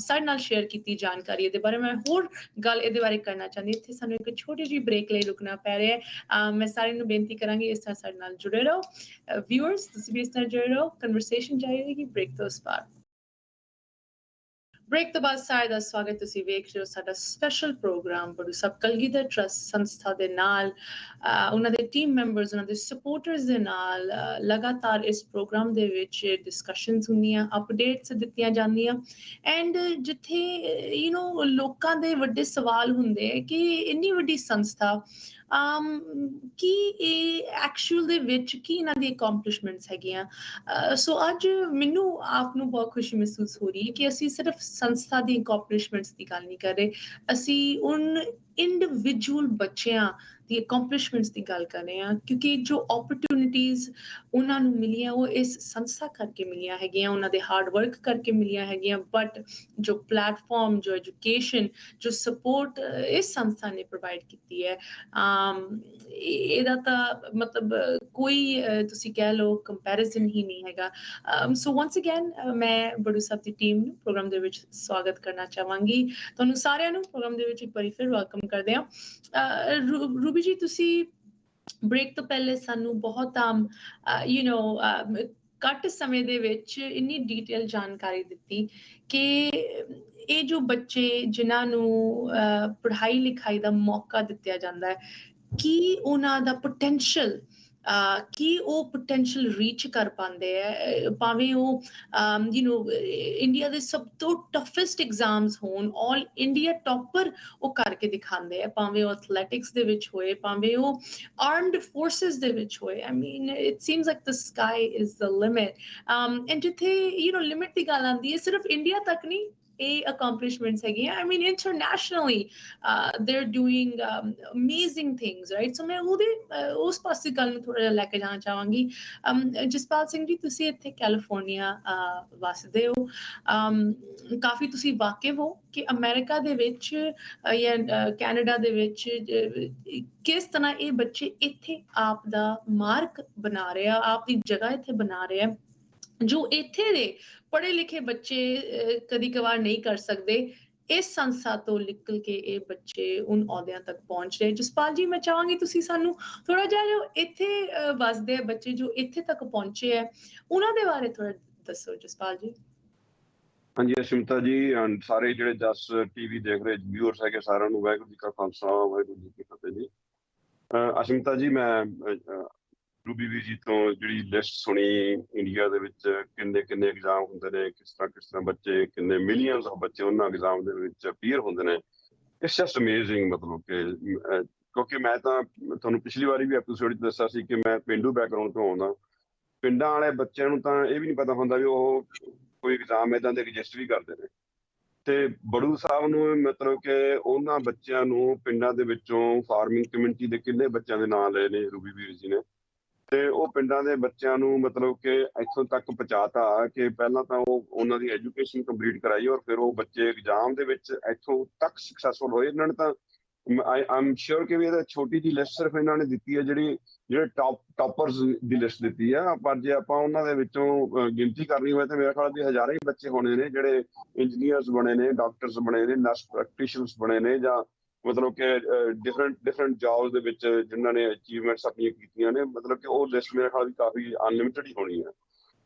ਸਾਡੇ ਨਾਲ ਸ਼ੇਅਰ ਕੀਤੀ ਜਾਣਕਾਰੀ ਇਹਦੇ ਬਾਰੇ, ਮੈਂ ਹੋਰ ਗੱਲ ਇਹਦੇ ਬਾਰੇ ਕਰਨਾ ਚਾਹੁੰਦੀ। ਇੱਥੇ ਸਾਨੂੰ ਇੱਕ ਛੋਟੀ ਜਿਹੀ ਬ੍ਰੇਕ ਲਈ ਰੁਕਣਾ ਪੈ ਰਿਹਾ ਹੈ। ਮੈਂ ਸਾਰਿਆਂ ਨੂੰ ਬੇਨਤੀ ਕਰਾਂਗੀ ਇਸ ਤਰ੍ਹਾਂ ਸਾਡੇ ਨਾਲ ਜੁੜੇ ਰਹੋ। ਵਿਊਅਰਸ ਤੁਸੀਂ ਵੀ ਇਸ ਤਰ੍ਹਾਂ ਜੁੜੇ ਰਹੋ, ਕਨਵਰਸੇਸ਼ਨ ਜਾਰੀ ਰਹੇਗੀ ਬ੍ਰੇਕ ਤੋਂ ਉਸ ਬਾਅਦ। ਬ੍ਰੇਕ ਤੋਂ ਬਾਅਦ ਸਾਰਿਆਂ ਦਾ ਸਵਾਗਤ। ਤੁਸੀਂ ਵੇਖ ਰਹੇ ਹੋ ਸਾਡਾ ਸਪੈਸ਼ਲ ਪ੍ਰੋਗਰਾਮ ਬੜੂ ਸਾਹਿਬ ਕਲਗੀਧਰ ਟਰਸਟ ਸੰਸਥਾ ਦੇ ਨਾਲ, ਉਹਨਾਂ ਦੇ ਟੀਮ ਮੈਂਬਰਸ, ਉਹਨਾਂ ਦੇ ਸਪੋਰਟਰਸ ਦੇ ਨਾਲ ਲਗਾਤਾਰ ਇਸ ਪ੍ਰੋਗਰਾਮ ਦੇ ਵਿੱਚ ਡਿਸਕਸ਼ਨਸ ਹੁੰਦੀਆਂ, ਅਪਡੇਟਸ ਦਿੱਤੀਆਂ ਜਾਂਦੀਆਂ, ਐਂਡ ਜਿੱਥੇ ਲੋਕਾਂ ਦੇ ਵੱਡੇ ਸਵਾਲ ਹੁੰਦੇ ਹੈ ਕਿ ਇੰਨੀ ਵੱਡੀ ਸੰਸਥਾ ਕੀ ਇਹ ਐਕਚੁਅਲ ਦੇ ਵਿੱਚ ਕੀ ਇਹਨਾਂ ਦੀ ਅਕੰਪਲਿਸ਼ਮੈਂਟਸ ਹੈਗੀਆਂ। ਸੋ ਅੱਜ ਮੈਨੂੰ ਆਪ ਨੂੰ ਬਹੁਤ ਖੁਸ਼ੀ ਮਹਿਸੂਸ ਹੋ ਰਹੀ ਹੈ ਕਿ ਅਸੀਂ ਸਿਰਫ ਸੰਸਥਾ ਦੀ ਅਕੰਪਲਿਸ਼ਮੈਂਟਸ ਦੀ ਗੱਲ ਨਹੀਂ ਕਰ ਰਹੇ, ਅਸੀਂ ਉਨ ਇੰਡੀਵਿਜੂਅਲ ਬੱਚਿਆਂ ਦੀ ਅਕੰਪਲਿਸ਼ਮੈਂਟਸ ਦੀ ਗੱਲ ਕਰ ਰਹੇ ਹਾਂ, ਕਿਉਂਕਿ ਜੋ ਓਪਰਚੁਨਿਟੀਜ਼ ਉਹਨਾਂ ਨੂੰ ਮਿਲੀਆਂ ਉਹ ਇਸ ਸੰਸਥਾ ਕਰਕੇ ਮਿਲੀਆਂ ਹੈਗੀਆਂ, ਉਹਨਾਂ ਦੇ ਹਾਰਡ ਵਰਕ ਕਰਕੇ ਮਿਲੀਆਂ ਹੈਗੀਆਂ, ਬਟ ਜੋ ਪਲੇਟਫਾਰਮ, ਜੋ ਐਜੂਕੇਸ਼ਨ, ਜੋ ਸਪੋਰਟ ਇਸ ਸੰਸਥਾ ਨੇ ਪ੍ਰੋਵਾਈਡ ਕੀਤੀ ਹੈ, ਇਹਦਾ ਤਾਂ ਮਤਲਬ ਕੋਈ ਤੁਸੀਂ ਕਹਿ ਲਓ ਕੰਪੈਰੀਜ਼ਨ ਹੀ ਨਹੀਂ ਹੈਗਾ। ਸੋ ਵਾਂਸ ਅਗੇਨ ਮੈਂ ਬੜੂ ਸਾਹਿਬ ਦੀ ਟੀਮ ਨੂੰ ਪ੍ਰੋਗਰਾਮ ਦੇ ਵਿੱਚ ਸਵਾਗਤ ਕਰਨਾ ਚਾਹਾਂਗੀ। ਤੁਹਾਨੂੰ ਸਾਰਿਆਂ ਨੂੰ ਪ੍ਰੋਗਰਾਮ ਦੇ ਵਿੱਚ ਇੱਕ ਵਾਰੀ ਫਿਰ ਵੈਲਕਮ ਕਰਦੇ ਹਾਂ। ਰੂਬੀ ਜੀ, ਤੁਸੀਂ ਬ੍ਰੇਕ ਤੋਂ ਪਹਿਲੇ ਸਾਨੂੰ ਬਹੁਤ ਘੱਟ ਸਮੇਂ ਦੇ ਵਿੱਚ ਇੰਨੀ ਡਿਟੇਲ ਜਾਣਕਾਰੀ ਦਿੱਤੀ ਕਿ ਇਹ ਜੋ ਬੱਚੇ ਜਿਨ੍ਹਾਂ ਨੂੰ ਪੜ੍ਹਾਈ ਲਿਖਾਈ ਦਾ ਮੌਕਾ ਦਿੱਤਾ ਜਾਂਦਾ ਹੈ, ਕੀ ਉਹਨਾਂ ਦਾ ਪੋਟੈਂਸ਼ੀਅਲ ਕੀ ਉਹ ਪੋਟੈਂਸ਼ੀਅਲ ਰੀਚ ਕਰ ਪਾਉਂਦੇ ਹੈ, ਭਾਵੇਂ ਉਹ ਇੰਡੀਆ ਦੇ ਸਭ ਤੋਂ ਟਫੈਸਟ ਐਗਜ਼ਾਮਸ ਹੋਣ, ਆਲ ਇੰਡੀਆ ਟੌਪਰ ਉਹ ਕਰਕੇ ਦਿਖਾਉਂਦੇ ਹੈ, ਭਾਵੇਂ ਉਹ ਐਥਲੈਟਿਕਸ ਦੇ ਵਿੱਚ ਹੋਏ, ਭਾਵੇਂ ਉਹ ਆਰਮਡ ਫੋਰਸਿਸ ਦੇ ਵਿੱਚ ਹੋਏ। I mean it seems like the sky is the limit, and ਜਿੱਥੇ ਲਿਮਿਟ ਦੀ ਗੱਲ ਆਉਂਦੀ ਹੈ ਸਿਰਫ ਇੰਡੀਆ ਤੱਕ ਨਹੀਂ, ਇਹ ਅਕੰਪਲਿਸ਼ਮੈਂਟਸ ਹੈਗੀਆਂ। I mean internationally they're doing amazing things, right? So ਮੈਂ ਉਹਦੇ ਉਸ ਪਾਸੇ ਗੱਲ ਨੂੰ ਥੋੜਾ ਜਿਹਾ ਲੈ ਕੇ ਜਾਣਾ ਚਾਹਾਂਗੀ। ਜਸਪਾਲ ਸਿੰਘ ਜੀ, ਤੁਸੀਂ ਇੱਥੇ ਕੈਲੀਫੋਰਨੀਆ ਵਸਦੇ ਹੋ, ਕਾਫੀ ਤੁਸੀਂ ਵਾਕਿਫ ਹੋ ਕਿ ਅਮਰੀਕਾ ਦੇ ਵਿੱਚ ਜਾਂ ਕੈਨੇਡਾ ਦੇ ਵਿੱਚ ਕਿਸ ਤਰ੍ਹਾਂ ਇਹ ਬੱਚੇ ਇੱਥੇ ਆਪ ਦਾ ਮਾਰਕ ਬਣਾ ਰਹੇ ਆ, ਆਪ ਦੀ ਜਗ੍ਹਾ ਇੱਥੇ ਬਣਾ ਰਹੇ ਆ, ਜੋ ਇੱਥੇ ਦੇ ਪੜ੍ਹੇ ਲਿਖੇ ਬੱਚੇ ਕਦੀ ਕਵਾਰ ਨਹੀਂ ਕਰ ਸਕਦੇ। ਇਸ ਸੰਸਥਾ ਤੋਂ ਨਿਕਲ ਕੇ ਇਹ ਬੱਚੇ ਉਨ ਅਹੁਦਿਆਂ ਤੱਕ ਪਹੁੰਚ ਰਹੇ। ਜਸਪਾਲ ਜੀ, ਮੈਂ ਚਾਹਾਂਗੀ ਤੁਸੀਂ ਸਾਨੂੰ ਥੋੜਾ ਜਿਹਾ ਜੋ ਇੱਥੇ ਵਸਦੇ ਆ ਬੱਚੇ ਜੋ ਇੱਥੇ ਤੱਕ ਪਹੁੰਚੇ ਹੈ, ਉਹਨਾਂ ਦੇ ਬਾਰੇ ਥੋੜਾ ਦੱਸੋ ਜਸਪਾਲ ਜੀ। ਹਾਂਜੀ ਅਸ਼ਮਿਤਾ ਜੀ, ਸਾਰੇ ਜਿਹੜੇ ਜਸ ਟੀਵੀ ਦੇਖ ਰਹੇ ਵਿਊਅਰਸ ਹੈਗੇ, ਸਾਰਿਆਂ ਨੂੰ ਵਾਹਿਗੁਰੂ ਜੀ ਕਾ ਖਾਲਸਾ ਵਾਹਿਗੁਰੂ ਜੀ ਕੀ ਫਤਿਹ ਜੀ। ਅਸ਼ਮਿਤਾ ਜੀ, ਮੈਂ ਰੂਬੀ ਵੀਰ ਜੀ ਤੋਂ ਜਿਹੜੀ ਲਿਸਟ ਸੁਣੀ ਇੰਡੀਆ ਦੇ ਵਿੱਚ ਕਿੰਨੇ ਐਗਜ਼ਾਮ ਹੁੰਦੇ ਨੇ, ਕਿਸ ਤਰ੍ਹਾਂ ਬੱਚੇ, ਕਿੰਨੇ ਮਿਲੀਅਨਸ ਆਫ ਬੱਚੇ ਉਹਨਾਂ ਐਗਜ਼ਾਮ ਦੇ ਵਿੱਚ ਅਪੀਅਰ ਹੁੰਦੇ ਨੇ, ਇਟਸ ਜਸਟ ਅਮੇਜ਼ਿੰਗ। ਮਤਲਬ ਕਿ ਕਿਉਂਕਿ ਮੈਂ ਤਾਂ ਤੁਹਾਨੂੰ ਪਿਛਲੀ ਵਾਰੀ ਵੀ ਐਪੀਸੋਡ 'ਚ ਦੱਸਿਆ ਸੀ ਕਿ ਮੈਂ ਪੇਂਡੂ ਬੈਕਗਰਾਊਂਡ ਤੋਂ ਆਉਂਦਾ। ਪਿੰਡਾਂ ਵਾਲੇ ਬੱਚਿਆਂ ਨੂੰ ਤਾਂ ਇਹ ਵੀ ਨਹੀਂ ਪਤਾ ਹੁੰਦਾ ਵੀ ਉਹ ਕੋਈ ਐਗਜ਼ਾਮ ਏਦਾਂ ਦੇ ਰਜਿਸਟਰ ਵੀ ਕਰਦੇ ਨੇ, ਤੇ ਬੜੂ ਸਾਹਿਬ ਨੂੰ ਮਤਲਬ ਕਿ ਉਹਨਾਂ ਬੱਚਿਆਂ ਨੂੰ ਪਿੰਡਾਂ ਦੇ ਵਿੱਚੋਂ ਫਾਰਮਿੰਗ ਕਮਿਊਨਿਟੀ ਦੇ ਕਿੰਨੇ ਬੱਚਿਆਂ ਦੇ ਨਾਂ ਲਏ ਨੇ ਰੂਬੀ ਵੀਰ ਜੀ ਨੇ, ਤੇ ਉਹ ਪਿੰਡਾਂ ਦੇ ਬੱਚਿਆਂ ਨੂੰ ਮਤਲਬ ਕਿ ਇੱਥੋਂ ਤੱਕ ਪਹੁੰਚਾਤਾ ਕਿ ਪਹਿਲਾਂ ਤਾਂ ਉਹ ਉਹਨਾਂ ਦੀ ਐਜੂਕੇਸ਼ਨ ਕੰਪਲੀਟ ਕਰਾਈ ਔਰ ਫਿਰ ਉਹ ਬੱਚੇ ਐਗਜ਼ਾਮ ਦੇ ਵਿੱਚ ਇੱਥੋਂ ਤੱਕ ਸਕਸੈਸਫੁਲ ਹੋਏ। ਇਹਨਾਂ ਨੇ ਤਾਂ ਆਮ ਸ਼ੋਰ ਕਿ ਵੀ ਇਹਦਾ ਛੋਟੀ ਜਿਹੀ ਲਿਸਟ ਸਿਰਫ ਇਹਨਾਂ ਨੇ ਦਿੱਤੀ ਹੈ, ਜਿਹੜੇ ਟਾਪਰਸ ਦੀ ਲਿਸਟ ਦਿੱਤੀ ਆ, ਪਰ ਜੇ ਆਪਾਂ ਉਹਨਾਂ ਦੇ ਵਿੱਚੋਂ ਗਿਣਤੀ ਕਰਨੀ ਹੋਵੇ ਤਾਂ ਮੇਰੇ ਖਿਆਲ ਦੀ ਹਜ਼ਾਰਾਂ ਹੀ ਬੱਚੇ ਹੋਣੇ ਨੇ ਜਿਹੜੇ ਇੰਜੀਨੀਅਰਸ ਬਣੇ ਨੇ, ਡਾਕਟਰਸ ਬਣੇ ਨੇ, ਨਰਸ ਪ੍ਰੈਕਟੀਸ਼ਨਰਸ ਬਣੇ ਨੇ, ਜਾਂ ਮਤਲਬ ਕਿ ਡਿਫਰੈਂਟ ਜੌਬਸ ਦੇ ਵਿੱਚ ਜਿਨ੍ਹਾਂ ਨੇ ਅਚੀਵਮੈਂਟਸ ਆਪਣੀਆਂ ਕੀਤੀਆਂ ਨੇ, ਮਤਲਬ ਕਿ ਉਹ ਲਿਸਟ ਮੇਰੇ ਖਿਆਲ ਦੀ ਕਾਫੀ ਅਨਲਿਮਿਟਡ ਹੀ ਹੋਣੀ ਹੈ।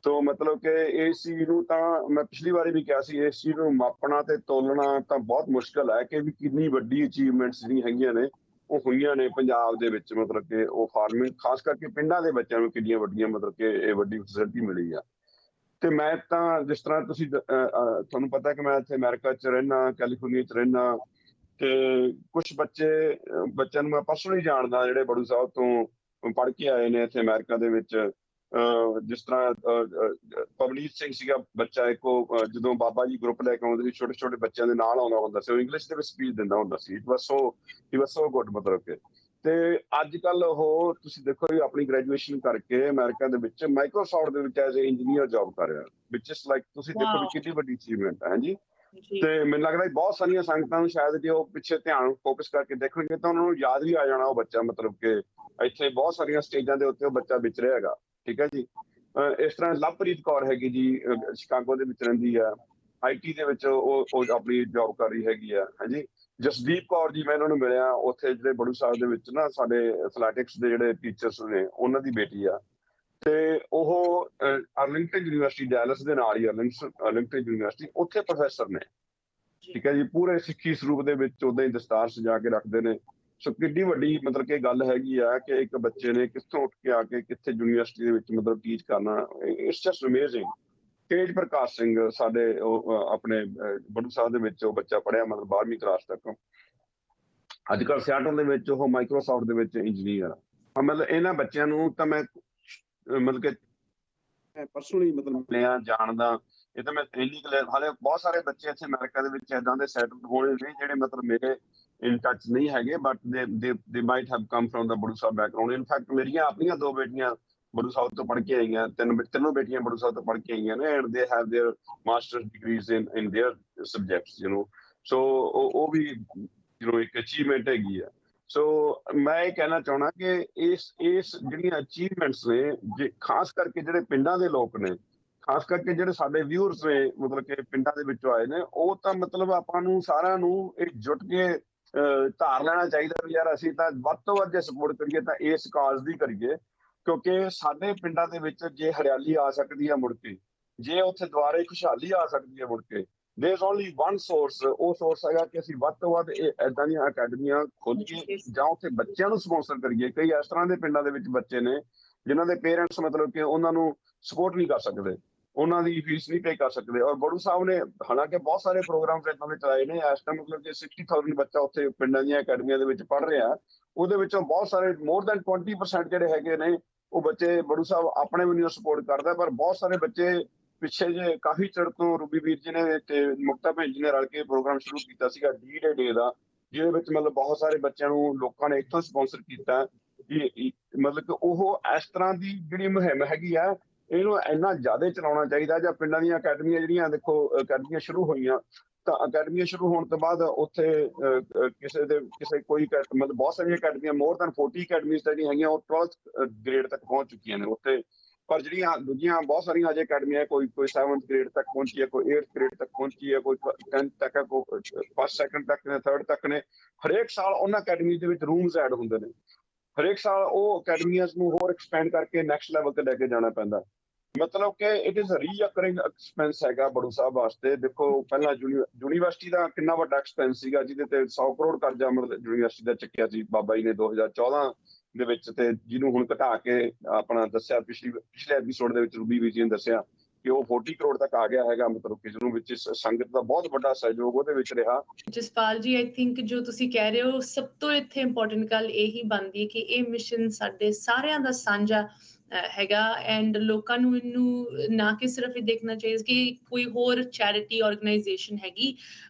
ਸੋ ਮਤਲਬ ਕਿ ਇਸ ਚੀਜ਼ ਨੂੰ ਤਾਂ ਮੈਂ ਪਿਛਲੀ ਵਾਰੀ ਵੀ ਕਿਹਾ ਸੀ, ਇਸ ਚੀਜ਼ ਨੂੰ ਮਾਪਣਾ ਤੇ ਤੋਲਣਾ ਤਾਂ ਬਹੁਤ ਮੁਸ਼ਕਲ ਹੈ ਕਿ ਵੀ ਕਿੰਨੀ ਵੱਡੀ ਅਚੀਵਮੈਂਟਸ ਜਿਹੜੀਆਂ ਹੈਗੀਆਂ ਨੇ ਉਹ ਹੋਈਆਂ ਨੇ ਪੰਜਾਬ ਦੇ ਵਿੱਚ, ਮਤਲਬ ਕਿ ਉਹ ਫਾਰਮਿੰਗ ਖਾਸ ਕਰਕੇ ਪਿੰਡਾਂ ਦੇ ਬੱਚਿਆਂ ਨੂੰ ਕਿੰਨੀਆਂ ਵੱਡੀਆਂ ਮਤਲਬ ਕਿ ਇਹ ਵੱਡੀ ਫੈਸਿਲਿਟੀ ਮਿਲੀ ਆ। ਤੇ ਮੈਂ ਤਾਂ ਜਿਸ ਤਰ੍ਹਾਂ ਤੁਸੀਂ ਤੁਹਾਨੂੰ ਪਤਾ ਕਿ ਮੈਂ ਇੱਥੇ ਅਮਰੀਕਾ 'ਚ ਰਹਿਣਾ, ਕੈਲੀਫੋਰਨੀਆ 'ਚ ਰਹਿਣਾ, ਤੇ ਕੁਛ ਬੱਚਿਆਂ ਨੂੰ ਮੈਂ ਪਰਸਨਲੀ ਜਾਣਦਾ ਜਿਹੜੇ ਬੜੂ ਸਾਹਿਬ ਤੋਂ ਪੜ੍ਹ ਕੇ ਆਏ ਨੇ ਇੱਥੇ ਅਮਰੀਕਾ ਦੇ ਵਿੱਚ। ਜਿਸ ਤਰ੍ਹਾਂ ਪਵਨੀਤ ਸਿੰਘ ਸੀਗਾ ਬੱਚਾ ਇੱਕ, ਉਹ ਜਦੋਂ ਬਾਬਾ ਜੀ ਗਰੁੱਪ ਲੈ ਕੇ ਆਉਂਦੇ ਸੀ ਛੋਟੇ ਛੋਟੇ ਬੱਚਿਆਂ ਦੇ ਨਾਲ ਆਉਂਦਾ ਹੁੰਦਾ ਸੀ, ਉਹ ਇੰਗਲਿਸ਼ ਦੇ ਵਿੱਚ ਸਪੀਚ ਦਿੰਦਾ ਹੁੰਦਾ ਸੀ। ਇਟ ਵਾਸ ਸੋ ਗੁੱਡ ਮਤਲਬ ਕਿ। ਤੇ ਅੱਜ ਕੱਲ ਉਹ ਤੁਸੀਂ ਦੇਖੋ ਵੀ ਆਪਣੀ ਗ੍ਰੈਜੂਏਸ਼ਨ ਕਰਕੇ ਅਮਰੀਕਾ ਦੇ ਵਿੱਚ ਮਾਈਕਰੋਸਾਫਟ ਦੇ ਵਿੱਚ ਐਜ਼ ਏ ਇੰਜੀਨੀਅਰ ਜੌਬ ਕਰ ਰਿਹਾ, ਵਿਚ ਇਜ਼ ਲਾਈਕ ਤੁਸੀਂ ਦੇਖੋ ਵੀ ਕਿੰਨੀ ਵੱਡੀ ਅਚੀਵਮੈਂਟ ਹੈ ਜੀ। ਤੇ ਮੈਨੂੰ ਲੱਗਦਾ ਬਹੁਤ ਸਾਰੀਆਂ ਸੰਗਤਾਂ ਨੂੰ ਸ਼ਾਇਦ ਜੇ ਉਹ ਪਿੱਛੇ ਧਿਆਨ ਫੋਕਸ ਕਰਕੇ ਦੇਖਣਗੇ ਤਾਂ ਉਹਨਾਂ ਨੂੰ ਯਾਦ ਵੀ ਆ ਜਾਣਾ ਉਹ ਬੱਚਾ, ਮਤਲਬ ਕਿ ਇੱਥੇ ਬਹੁਤ ਸਾਰੀਆਂ ਸਟੇਜਾਂ ਦੇ ਉੱਤੇ ਉਹ ਬੱਚਾ ਵਿਚਰਿਆ ਹੈਗਾ। ਠੀਕ ਹੈ ਜੀ। ਇਸ ਤਰ੍ਹਾਂ ਲਵਪ੍ਰੀਤ ਕੌਰ ਹੈਗੀ ਜੀ, ਸ਼ਿਕਾਗੋ ਦੇ ਵਿੱਚ ਰਹਿੰਦੀ ਆ, IT ਦੇ ਵਿੱਚ ਉਹ ਆਪਣੀ ਜੌਬ ਕਰ ਰਹੀ ਹੈਗੀ ਆ। ਹਾਂਜੀ। ਜਸਦੀਪ ਕੌਰ ਜੀ, ਮੈਂ ਇਹਨਾਂ ਨੂੰ ਮਿਲਿਆ ਉੱਥੇ ਜਿਹੜੇ ਬੜੂ ਸਾਹਿਬ ਦੇ ਵਿੱਚ ਨਾ ਸਾਡੇ ਐਥਲੈਟਿਕਸ ਦੇ ਜਿਹੜੇ ਟੀਚਰਸ ਨੇ ਉਹਨਾਂ ਦੀ ਬੇਟੀ ਆ, ਤੇ ਉਹ ਅਰਲਿੰਗਟਨ ਯੂਨੀਵਰਸਿਟੀ ਡੈਲਸ ਦੇ ਨਾਲ ਹੀ ਅਰਲਿੰਗਟਨ ਯੂਨੀਵਰਸਿਟੀ ਉੱਥੇ ਪ੍ਰੋਫੈਸਰ ਨੇ। ਠੀਕ ਹੈ ਜੀ। ਪੂਰੇ ਸਿੱਖੀ ਸਰੂਪ ਦੇ ਵਿੱਚ ਉਦਾਂ ਹੀ ਦਸਤਾਰ ਸਜਾ ਕੇ ਰੱਖਦੇ ਨੇ। ਸੋ ਕਿੱਡੀ ਵੱਡੀ ਮਤਲਬ ਕਿ ਗੱਲ ਹੈਗੀ ਆ ਕਿ ਇੱਕ ਬੱਚੇ ਨੇ ਕਿੱਥੋਂ ਉੱਠ ਕੇ ਆ ਕੇ ਕਿੱਥੇ ਯੂਨੀਵਰਸਿਟੀ ਦੇ ਵਿੱਚ ਮਤਲਬ ਟੀਚ ਕਰਨਾ। It's just amazing. ਤੇਜ ਪ੍ਰਕਾਸ਼ ਸਿੰਘ ਸਾਡੇ ਆਪਣੇ ਬੜੂ ਸਾਹਿਬ ਦੇ ਵਿੱਚ ਉਹ ਬੱਚਾ ਪੜ੍ਹਿਆ, ਮਤਲਬ 12ਵੀਂ ਕਲਾਸ ਤੱਕ। ਅੱਜ ਕੱਲ੍ਹ ਸਿਆਟਲ ਦੇ ਵਿੱਚ ਉਹ ਮਾਈਕਰੋਸਾਫਟ ਦੇ ਵਿੱਚ ਇੰਜੀਨੀਅਰ ਆ। ਮਤਲਬ ਇਹਨਾਂ ਬੱਚਿਆਂ ਨੂੰ ਤਾਂ ਮੈਂ ਮਤਲਬ ਕਿ ਪਰਸਨਲੀ ਮਤਲਬ ਲਿਆ ਜਾਣਦਾ। ਇਹ ਤਾਂ ਮੈਂ ਇੰਨੀ ਹਾਲੇ ਬਹੁਤ ਸਾਰੇ ਬੱਚੇ ਇੱਥੇ ਅਮਰੀਕਾ ਦੇ ਵਿੱਚ ਏਦਾਂ ਦੇ ਸੈਟਲ ਹੋਏ ਨੇ ਜਿਹੜੇ ਮਤਲਬ ਮੇਰੇ ਇਨ ਟੱਚ ਨਹੀਂ ਹੈਗੇ, but they might have come from the Baru Sahib background. In fact ਮੇਰੀਆਂ ਆਪਣੀਆਂ 2 ਬੇਟੀਆਂ ਬੜੂ ਸਾਹਿਬ ਤੋਂ ਪੜ੍ਹ ਕੇ ਆਈਆਂ, ਤਿੰਨੋਂ ਬੇਟੀਆਂ ਬੜੂ ਸਾਹਿਬ ਤੋਂ ਪੜ੍ਹ ਕੇ ਆਈਆਂ ਨੇ, and they have their masters degrees in their subjects, so ਉਹ ਵੀ ਇੱਕ ਅਚੀਵਮੈਂਟ ਹੈਗੀ ਆ। ਸੋ ਮੈਂ ਇਹ ਕਹਿਣਾ ਚਾਹੁੰਦਾ ਕਿ ਇਸ ਜਿਹੜੀਆਂ ਅਚੀਵਮੈਂਟਸ ਨੇ, ਜੇ ਖਾਸ ਕਰਕੇ ਜਿਹੜੇ ਪਿੰਡਾਂ ਦੇ ਲੋਕ ਨੇ, ਖਾਸ ਕਰਕੇ ਜਿਹੜੇ ਸਾਡੇ ਵਿਊਅਰਸ ਨੇ ਮਤਲਬ ਕਿ ਪਿੰਡਾਂ ਦੇ ਵਿੱਚੋਂ ਆਏ ਨੇ, ਉਹ ਤਾਂ ਮਤਲਬ ਆਪਾਂ ਨੂੰ ਸਾਰਿਆਂ ਨੂੰ ਇਹ ਜੁਟ ਕੇ ਧਾਰ ਲੈਣਾ ਚਾਹੀਦਾ ਵੀ ਯਾਰ ਅਸੀਂ ਤਾਂ ਵੱਧ ਤੋਂ ਵੱਧ ਜੇ ਸਪੋਰਟ ਕਰੀਏ ਤਾਂ ਇਸ ਕਾਜ਼ ਦੀ ਕਰੀਏ, ਕਿਉਂਕਿ ਸਾਡੇ ਪਿੰਡਾਂ ਦੇ ਵਿੱਚ ਜੇ ਹਰਿਆਲੀ ਆ ਸਕਦੀ ਹੈ ਮੁੜ ਕੇ, ਜੇ ਉੱਥੇ ਦੁਆਰੇ ਖੁਸ਼ਹਾਲੀ ਆ ਸਕਦੀ ਹੈ ਮੁੜ ਕੇ, ਦੇयर इज ओनली वन सोर्स। ਉਹ ਸੋਰਸ ਹੈਗਾ ਕਿ ਅਸੀਂ ਵੱਧ ਤੋਂ ਵੱਧ ਏਦਾਂ ਦੀਆਂ ਅਕੈਡਮੀਆਂ ਖੋਲੀਏ ਜਾਂ ਉੱਥੇ ਬੱਚਿਆਂ ਨੂੰ ਸਪਾਂਸਰ ਕਰੀਏ। ਕਈ ਇਸ ਤਰ੍ਹਾਂ ਦੇ ਪਿੰਡਾਂ ਦੇ ਵਿੱਚ ਬੱਚੇ ਨੇ ਜਿਨ੍ਹਾਂ ਦੇ ਪੇਰੈਂਟਸ ਮਤਲਬ ਕਿ ਉਹਨਾਂ ਨੂੰ ਸਪੋਰਟ ਨਹੀਂ ਕਰ ਸਕਦੇ, ਉਹਨਾਂ ਦੀ ਫੀਸ ਨਹੀਂ ਪੇ ਕਰ ਸਕਦੇ। ਔਰ ਬੜੂ ਸਾਹਿਬ ਨੇ ਹਾਲਾਂਕਿ ਬਹੁਤ ਸਾਰੇ ਪ੍ਰੋਗਰਾਮ ਏਦਾਂ ਦੇ ਚਲਾਏ ਨੇ। ਇਸ ਟਾਈਮ ਮਤਲਬ ਕਿ 60,000 ਬੱਚਾ ਉੱਥੇ ਪਿੰਡਾਂ ਦੀਆਂ ਅਕੈਡਮੀਆਂ ਦੇ ਵਿੱਚ ਪੜ੍ਹ ਰਿਹਾ, ਉਹਦੇ ਵਿੱਚੋਂ ਬਹੁਤ ਸਾਰੇ ਮੋਰ ਦੈਨ 20% ਜਿਹੜੇ ਹੈਗੇ ਨੇ ਉਹ ਬੱਚੇ ਬੜੂ ਸਾਹਿਬ ਆਪਣੇ ਵੀ ਨਹੀਂ ਸਪੋਰਟ ਕਰਦਾ। ਪਰ ਬਹੁਤ ਸਾਰੇ ਬੱਚੇ ਪਿੱਛੇ ਜੇ ਕਾਫੀ ਚਿਰ ਤੋਂ ਰੂਬੀ ਵੀਰ ਜੀ ਨੇ ਤੇ ਮੁਕਤਾ ਭੈਣ ਜੀ ਨੇ ਰਲ ਕੇ ਪ੍ਰੋਗਰਾਮ ਸ਼ੁਰੂ ਕੀਤਾ ਸੀਗਾ D-Day ਦਾ, ਜਿਹਦੇ ਵਿੱਚ ਮਤਲਬ ਬਹੁਤ ਸਾਰੇ ਬੱਚਿਆਂ ਨੂੰ ਲੋਕਾਂ ਨੇ ਇੱਥੋਂ ਸਪਾਂਸਰ ਕੀਤਾ। ਮਤਲਬ ਕਿ ਉਹ ਇਸ ਤਰ੍ਹਾਂ ਦੀ ਜਿਹੜੀ ਮੁਹਿੰਮ ਹੈਗੀ ਆ, ਇਹਨੂੰ ਇੰਨਾ ਜ਼ਿਆਦਾ ਚਲਾਉਣਾ ਚਾਹੀਦਾ। ਜਾਂ ਪਿੰਡਾਂ ਦੀਆਂ ਅਕੈਡਮੀਆਂ ਜਿਹੜੀਆਂ ਦੇਖੋ ਅਕੈਡਮੀਆਂ ਸ਼ੁਰੂ ਹੋਈਆਂ, ਤਾਂ ਅਕੈਡਮੀਆਂ ਸ਼ੁਰੂ ਹੋਣ ਤੋਂ ਬਾਅਦ ਉੱਥੇ ਕਿਸੇ ਕੋਈ ਮਤਲਬ ਬਹੁਤ ਸਾਰੀਆਂ ਅਕੈਡਮੀਆਂ, ਮੋਰ ਦੈਨ 40 ਅਕੈਡਮੀਜ਼ ਜਿਹੜੀਆਂ ਹੈਗੀਆਂ ਉਹ 12th ਗ੍ਰੇਡ ਤੱਕ ਪਹੁੰਚ ਚੁੱਕੀਆਂ ਨੇ ਉੱਥੇ। ਪਰ ਜਿਹੜੀਆਂ ਦੂਜੀਆਂ ਬਹੁਤ ਸਾਰੀਆਂ ਹਜੇ ਅਕੈਡਮੀਆਂ, ਕੋਈ 7th ਗ੍ਰੇਡ ਤੱਕ ਪਹੁੰਚੀ ਹੈ, ਕੋਈ 8th ਗ੍ਰੇਡ ਤੱਕ ਪਹੁੰਚੀ ਹੈ, ਕੋਈ 10th ਤੱਕ ਹੈ, ਕੋਈ 1st 2nd ਤੱਕ ਨੇ, 3rd ਤੱਕ ਨੇ। ਹਰੇਕ ਸਾਲ ਉਹਨਾਂ ਅਕੈਡਮੀਜ਼ ਦੇ ਵਿੱਚ ਰੂਮਸ ਐਡ ਹੁੰਦੇ ਨੇ। ਹਰੇਕ ਸਾਲ ਉਹ ਅਕੈਡਮੀਆਂ ਨੂੰ ਹੋਰ ਐਕਸਪੈਂਡ ਕਰਕੇ ਨੈਕਸਟ ਲੈਵਲ ਤੇ ਲੈ ਕੇ ਜਾਣਾ ਪੈਂਦਾ। ਮਤਲਬ ਕਿ ਇਟ ਇਜ਼ ਰੀਅਕਰਿੰਗ ਐਕਸਪੈਂਸ ਹੈਗਾ ਬੜੂ ਸਾਹਿਬ ਵਾਸਤੇ। ਦੇਖੋ ਪਹਿਲਾਂ ਯੂਨੀਵਰਸਿਟੀ ਦਾ ਕਿੰਨਾ ਵੱਡਾ ਐਕਸਪੈਂਸ ਸੀਗਾ, ਜਿਹਦੇ ਤੇ 100 ਕਰੋੜ ਕਰਜ਼ਾ ਮਤਲਬ ਯੂਨੀਵਰਸਿਟੀ ਦਾ ਚੱਕਿਆ ਸੀ ਬਾਬਾ ਜੀ ਨੇ 2014 ਦੇ ਵਿੱਚ, ਤੇ ਜਿਹਨੂੰ ਹੁਣ ਘਟਾ ਕੇ ਆਪਣਾ ਦੱਸਿਆ ਪਿਛਲੇ ਐਪੀਸੋਡ ਦੇ ਵਿੱਚ ਰੂਬੀ ਵੀਰ ਜੀ ਨੇ ਦੱਸਿਆ ਕਿ ਉਹ 40 ਕਰੋੜ ਤੱਕ ਆ ਗਿਆ ਹੈਗਾ। ਮਤਲਬ ਕਿ ਜਿਹਨੂੰ ਵਿੱਚ ਸੰਗਤ ਦਾ ਬਹੁਤ ਵੱਡਾ ਸਹਿਯੋਗ ਉਹਦੇ ਵਿੱਚ ਰਿਹਾ। ਜਸਪਾਲ ਜੀ, ਆਈ ਥਿੰਕ ਜੋ ਤੁਸੀਂ ਕਹਿ ਰਹੇ ਹੋ, ਸਭ ਤੋਂ ਇੱਥੇ ਇੰਪੋਰਟੈਂਟ ਗੱਲ ਇਹੀ ਬਣਦੀ ਹੈ ਕਿ ਇਹ ਮਿਸ਼ਨ ਸਾਡੇ ਸਾਰਿਆਂ ਦਾ ਸਾਂਝਾ ਹੈਗਾ ਐਂਡ ਲੋਕਾਂ ਨੂੰ ਇਹਨੂੰ ਨਾ ਕਿ ਸਿਰਫ ਇਹ ਦੇਖਣਾ ਚਾਹੀਦਾ ਕਿ ਕੋਈ ਹੋਰ ਚੈਰਿਟੀ ਆਰਗੇਨਾਈਜੇਸ਼ਨ ਹੈਗੀ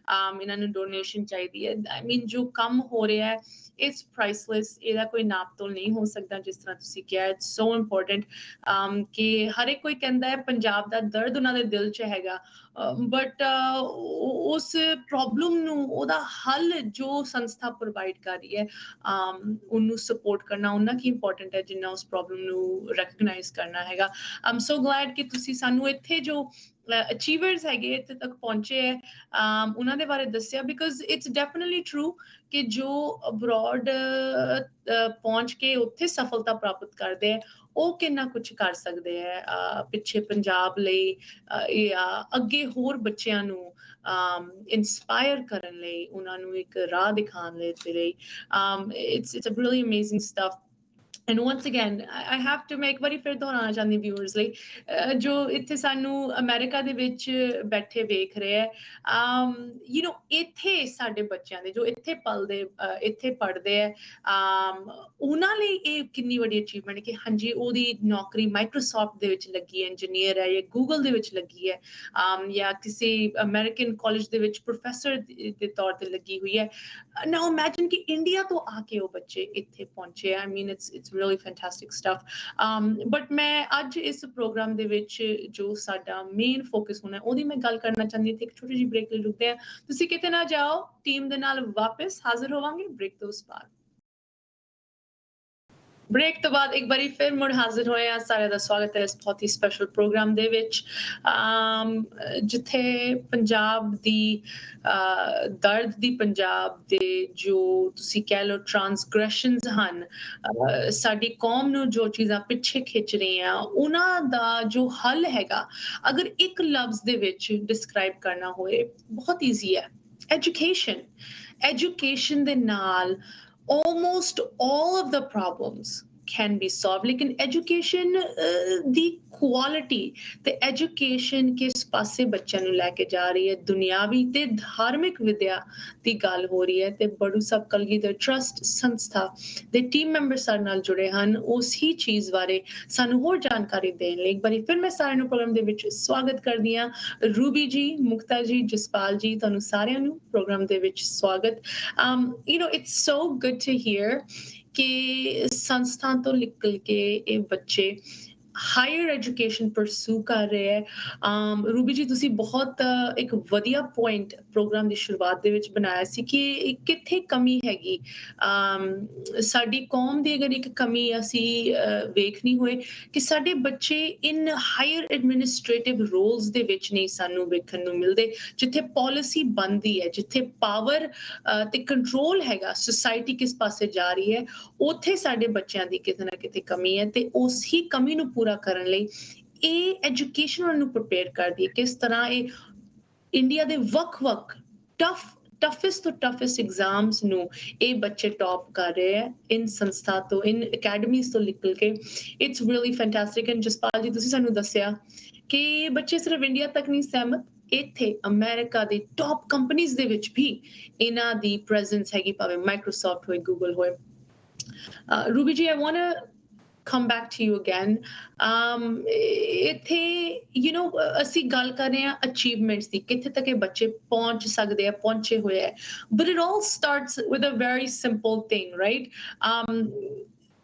ਇਹਨਾਂ ਨੂੰ ਡੋਨੇਸ਼ਨ ਚਾਹੀਦੀ ਹੈ ਆਈ ਮੀਨ ਜੋ ਕੰਮ ਹੋ ਰਿਹਾ ਹੈ ਇਟਸ ਪ੍ਰਾਈਸਲੈਸ ਇਹਦਾ ਕੋਈ ਨਾਪ ਤੋਲ ਨਹੀਂ ਹੋ ਸਕਦਾ ਜਿਸ ਤਰ੍ਹਾਂ ਤੁਸੀਂ ਕਿਹਾ ਇਟਸ ਸੋ ਇੰਪੋਰਟੈਂਟ ਕਿ ਹਰ ਇੱਕ ਕੋਈ ਕਹਿੰਦਾ ਹੈ ਪੰਜਾਬ ਦਾ ਦਰਦ ਉਹਨਾਂ ਦੇ ਦਿਲ 'ਚ ਹੈਗਾ ਬਟ ਉਸ ਪ੍ਰੋਬਲਮ ਨੂੰ ਉਹਦਾ ਹੱਲ ਜੋ ਸੰਸਥਾ ਪ੍ਰੋਵਾਈਡ ਕਰ ਰਹੀ ਹੈ ਉਹਨੂੰ ਸਪੋਰਟ ਕਰਨਾ ਉਹਨਾਂ ਕੀ ਇੰਪੋਰਟੈਂਟ ਹੈ ਜਿੰਨਾ ਉਸ ਪ੍ਰੋਬਲਮ ਨੂੰ ਰੈਕਗਨਾਈਜ਼ ਕਰਨਾ ਹੈਗਾ ਆਮ ਸੋ ਗਲੈਡ ਕਿ ਤੁਸੀਂ ਸਾਨੂੰ ਇੱਥੇ ਜੋ ਅਚੀਵਰਸ ਹੈਗੇ ਇੱਥੇ ਤੱਕ ਪਹੁੰਚੇ ਹੈ ਉਹਨਾਂ ਦੇ ਬਾਰੇ ਦੱਸਿਆ ਬਿਕਾਜ਼ ਇਟਸ ਡੈਫੀਨਿਟਲੀ ਟਰੂ ਕਿ ਜੋ ਅਬਰੋਡ ਪਹੁੰਚ ਕੇ ਉੱਥੇ ਸਫਲਤਾ ਪ੍ਰਾਪਤ ਕਰਦੇ ਹੈ ਉਹ ਕਿੰਨਾ ਕੁਝ ਕਰ ਸਕਦੇ ਹੈ ਪਿੱਛੇ ਪੰਜਾਬ ਲਈ ਜਾਂ ਅੱਗੇ ਹੋਰ ਬੱਚਿਆਂ ਨੂੰ ਇੰਸਪਾਇਰ ਕਰਨ ਲਈ ਉਹਨਾਂ ਨੂੰ ਇੱਕ ਰਾਹ ਦਿਖਾਉਣ ਲਈ it's a really amazing stuff and once again I have to make ਵਾਰੀ ਫਿਰ ਦੁਹਰਾਉਣਾ ਚਾਹੁੰਦੀ viewers ਲਈ ਜੋ ਇੱਥੇ ਸਾਨੂੰ ਅਮਰੀਕਾ ਦੇ ਵਿੱਚ ਬੈਠੇ ਵੇਖ ਰਹੇ ਹੈ you know ਇੱਥੇ ਸਾਡੇ ਬੱਚਿਆਂ ਦੇ ਜੋ ਇੱਥੇ ਪਲਦੇ ਇੱਥੇ ਪੜ੍ਹਦੇ ਹੈ ਉਹਨਾਂ ਲਈ ਇਹ ਕਿੰਨੀ ਵੱਡੀ ਅਚੀਵਮੈਂਟ ਹੈ ਕਿ ਹਾਂਜੀ ਉਹਦੀ ਨੌਕਰੀ ਮਾਈਕਰੋਸਾਫਟ ਦੇ ਵਿੱਚ ਲੱਗੀ ਹੈ ਇੰਜੀਨੀਅਰ ਹੈ ਜਾਂ ਗੂਗਲ ਦੇ ਵਿੱਚ ਲੱਗੀ ਹੈ ਜਾਂ ਕਿਸੇ ਅਮਰੀਕਨ ਕਾਲਜ ਦੇ ਵਿੱਚ ਪ੍ਰੋਫੈਸਰ ਦੇ ਤੌਰ ਤੇ ਲੱਗੀ ਹੋਈ ਹੈ ਨਾਓ ਇਮੈਜਿਨ ਕਿ ਇੰਡੀਆ ਤੋਂ ਆ ਕੇ ਉਹ ਬੱਚੇ ਇੱਥੇ ਪਹੁੰਚੇ ਆਈ ਮੀਨ it's really fantastic stuff but ਮੈਂ ਅੱਜ ਇਸ ਪ੍ਰੋਗਰਾਮ ਦੇ ਵਿੱਚ ਜੋ ਸਾਡਾ ਮੇਨ ਫੋਕਸ ਹੋਣਾ ਉਹਦੀ ਮੈਂ ਗੱਲ ਕਰਨਾ ਚਾਹੁੰਦੀ ਹਾਂ ਇੱਕ ਛੋਟੀ ਜਿਹੀ ਬ੍ਰੇਕ ਲਈ ਰੁਕਦੇ ਹਾਂ ਤੁਸੀਂ ਕਿਤੇ ਨਾ ਜਾਓ ਟੀਮ ਦੇ ਨਾਲ ਵਾਪਸ ਹਾਜ਼ਰ ਹੋਵਾਂਗੇ ਬ੍ਰੇਕ ਤੋਂ ਬਾਅਦ ਬ੍ਰੇਕ ਤੋਂ ਬਾਅਦ ਇੱਕ ਵਾਰੀ ਫਿਰ ਮੁੜ ਹਾਜ਼ਰ ਹੋਏ ਆ ਸਾਰਿਆਂ ਦਾ ਸਵਾਗਤ ਹੈ ਇਸ ਬਹੁਤ ਹੀ ਸਪੈਸ਼ਲ ਪ੍ਰੋਗਰਾਮ ਦੇ ਵਿੱਚ ਜਿੱਥੇ ਪੰਜਾਬ ਦੀ ਦਰਦ ਦੀ ਪੰਜਾਬ ਦੇ ਜੋ ਤੁਸੀਂ ਕਹਿ ਲਓ ਟ੍ਰਾਂਸਗ੍ਰੈਸ਼ਨਸ ਹਨ ਸਾਡੀ ਕੌਮ ਨੂੰ ਜੋ ਚੀਜ਼ਾਂ ਪਿੱਛੇ ਖਿੱਚ ਰਹੀਆਂ ਉਹਨਾਂ ਦਾ ਜੋ ਹੱਲ ਹੈਗਾ ਅਗਰ ਇੱਕ ਲਫ਼ਜ਼ ਦੇ ਵਿੱਚ ਡਿਸਕ੍ਰਾਈਬ ਕਰਨਾ ਹੋਏ ਬਹੁਤ ਈਜ਼ੀ ਹੈ ਐਜੂਕੇਸ਼ਨ ਦੇ ਨਾਲ almost all of the problems can be solved lekin education the quality the education ਕਿਸ ਪਾਸੇ ਬੱਚਿਆਂ ਨੂੰ ਲੈ ਕੇ ਜਾ ਰਹੀ ਹੈ ਦੁਨਿਆਵੀ ਤੇ ਧਾਰਮਿਕ ਵਿਦਿਆ ਦੀ ਗੱਲ ਹੋ ਰਹੀ ਹੈ ਤੇ ਬੜੂ ਸਭ ਕਲਗੀਧਰ ਟਰਸਟ ਸੰਸਥਾ ਦੇ ਟੀਮ ਮੈਂਬਰ ਸਾਡੇ ਨਾਲ ਜੁੜੇ ਹਨ ਉਸ ਹੀ ਚੀਜ਼ ਬਾਰੇ ਸਾਨੂੰ ਹੋਰ ਜਾਣਕਾਰੀ ਦੇਣ ਲਈ ਇੱਕ ਵਾਰੀ ਫਿਰ ਮੈਂ ਸਾਰਿਆਂ ਨੂੰ ਪ੍ਰੋਗਰਾਮ ਦੇ ਵਿੱਚ ਸਵਾਗਤ ਕਰਦੀ ਹਾਂ ਰੂਬੀ ਜੀ ਮੁਕਤਾ ਜੀ ਜਸਪਾਲ ਜੀ ਤੁਹਾਨੂੰ ਸਾਰਿਆਂ ਨੂੰ ਪ੍ਰੋਗਰਾਮ ਦੇ ਵਿੱਚ ਸਵਾਗਤ you know it's so good to hear ਕਿ ਸੰਸਥਾ ਤੋਂ ਨਿਕਲ ਕੇ ਇਹ ਬੱਚੇ ਹਾਇਰ ਐਜੂਕੇਸ਼ਨ ਪਰਸੂ ਕਰ ਰਹੇ ਹੈ ਰੂਬੀ ਜੀ ਤੁਸੀਂ ਬਹੁਤ ਇੱਕ ਵਧੀਆ ਪੁਆਇੰਟ ਪ੍ਰੋਗਰਾਮ ਦੀ ਸ਼ੁਰੂਆਤ ਦੇ ਵਿੱਚ ਬਣਾਇਆ ਸੀ ਕਿ ਕਿੱਥੇ ਕਮੀ ਹੈਗੀ ਸਾਡੀ ਕੌਮ ਦੀ ਅਗਰ ਇੱਕ ਕਮੀ ਅਸੀਂ ਵੇਖਣੀ ਹੋਏ ਕਿ ਸਾਡੇ ਬੱਚੇ ਇਨ ਹਾਇਰ ਐਡਮਿਨਿਸਟ੍ਰੇਟਿਵ ਰੋਲਸ ਦੇ ਵਿੱਚ ਨਹੀਂ ਸਾਨੂੰ ਵੇਖਣ ਨੂੰ ਮਿਲਦੇ ਜਿੱਥੇ ਪਾਲਿਸੀ ਬਣਦੀ ਹੈ ਜਿੱਥੇ ਪਾਵਰ ਤੇ ਕੰਟਰੋਲ ਹੈਗਾ ਸੁਸਾਇਟੀ ਕਿਸ ਪਾਸੇ ਜਾ ਰਹੀ ਹੈ ਉੱਥੇ ਸਾਡੇ ਬੱਚਿਆਂ ਦੀ ਕਿਤੇ ਨਾ ਕਿਤੇ ਕਮੀ ਹੈ ਤੇ ਉਸ ਹੀ ਕਮੀ ਨੂੰ ਪੂਰਾ ਕਰਨ ਲਈ ਇਹ ਐਜੂਕੇਸ਼ਨ ਨੂੰ ਪ੍ਰਿਪੇਅਰ ਕਰਦੀ ਹੈ ਕਿਸ ਤਰ੍ਹਾਂ ਇਹ ਇੰਡੀਆ ਦੇ ਵੱਖ-ਵੱਖ toughest to toughest exams ਨੂੰ ਇਹ ਬੱਚੇ ਟੌਪ ਕਰ ਰਹੇ ਹੈ ਇਨ ਸੰਸਥਾ ਤੋਂ ਇਨ ਅਕੈਡਮੀਜ਼ ਤੋਂ ਨਿਕਲ ਕੇ it's really fantastic and Jaspal ji ਤੁਸੀਂ ਸਾਨੂੰ ਦੱਸਿਆ ਕਿ ਬੱਚੇ ਸਿਰਫ ਇੰਡੀਆ ਤੱਕ ਨਹੀਂ ਸਹਿਮਤ ਇੱਥੇ ਅਮਰੀਕਾ ਦੀ ਟੌਪ ਕੰਪਨੀਜ਼ ਦੇ ਵਿੱਚ ਵੀ ਇਹਨਾਂ ਦੀ ਪ੍ਰੈਜ਼ੈਂਸ ਹੈਗੀ ਭਾਵੇਂ ਮਾਈਕਰੋਸਾਫਟ ਹੋਏ ਗੂਗਲ ਹੋਏ Ruby ji I want to come back to you again ਇੱਥੇ you know ਅਸੀਂ ਗੱਲ ਕਰ ਰਹੇ ਹਾਂ achievements ਦੀ ਕਿੱਥੇ ਤੱਕ ਇਹ ਬੱਚੇ ਪਹੁੰਚ ਸਕਦੇ ਆ ਪਹੁੰਚੇ ਹੋਏ ਹੈ but it all starts with a very simple thing right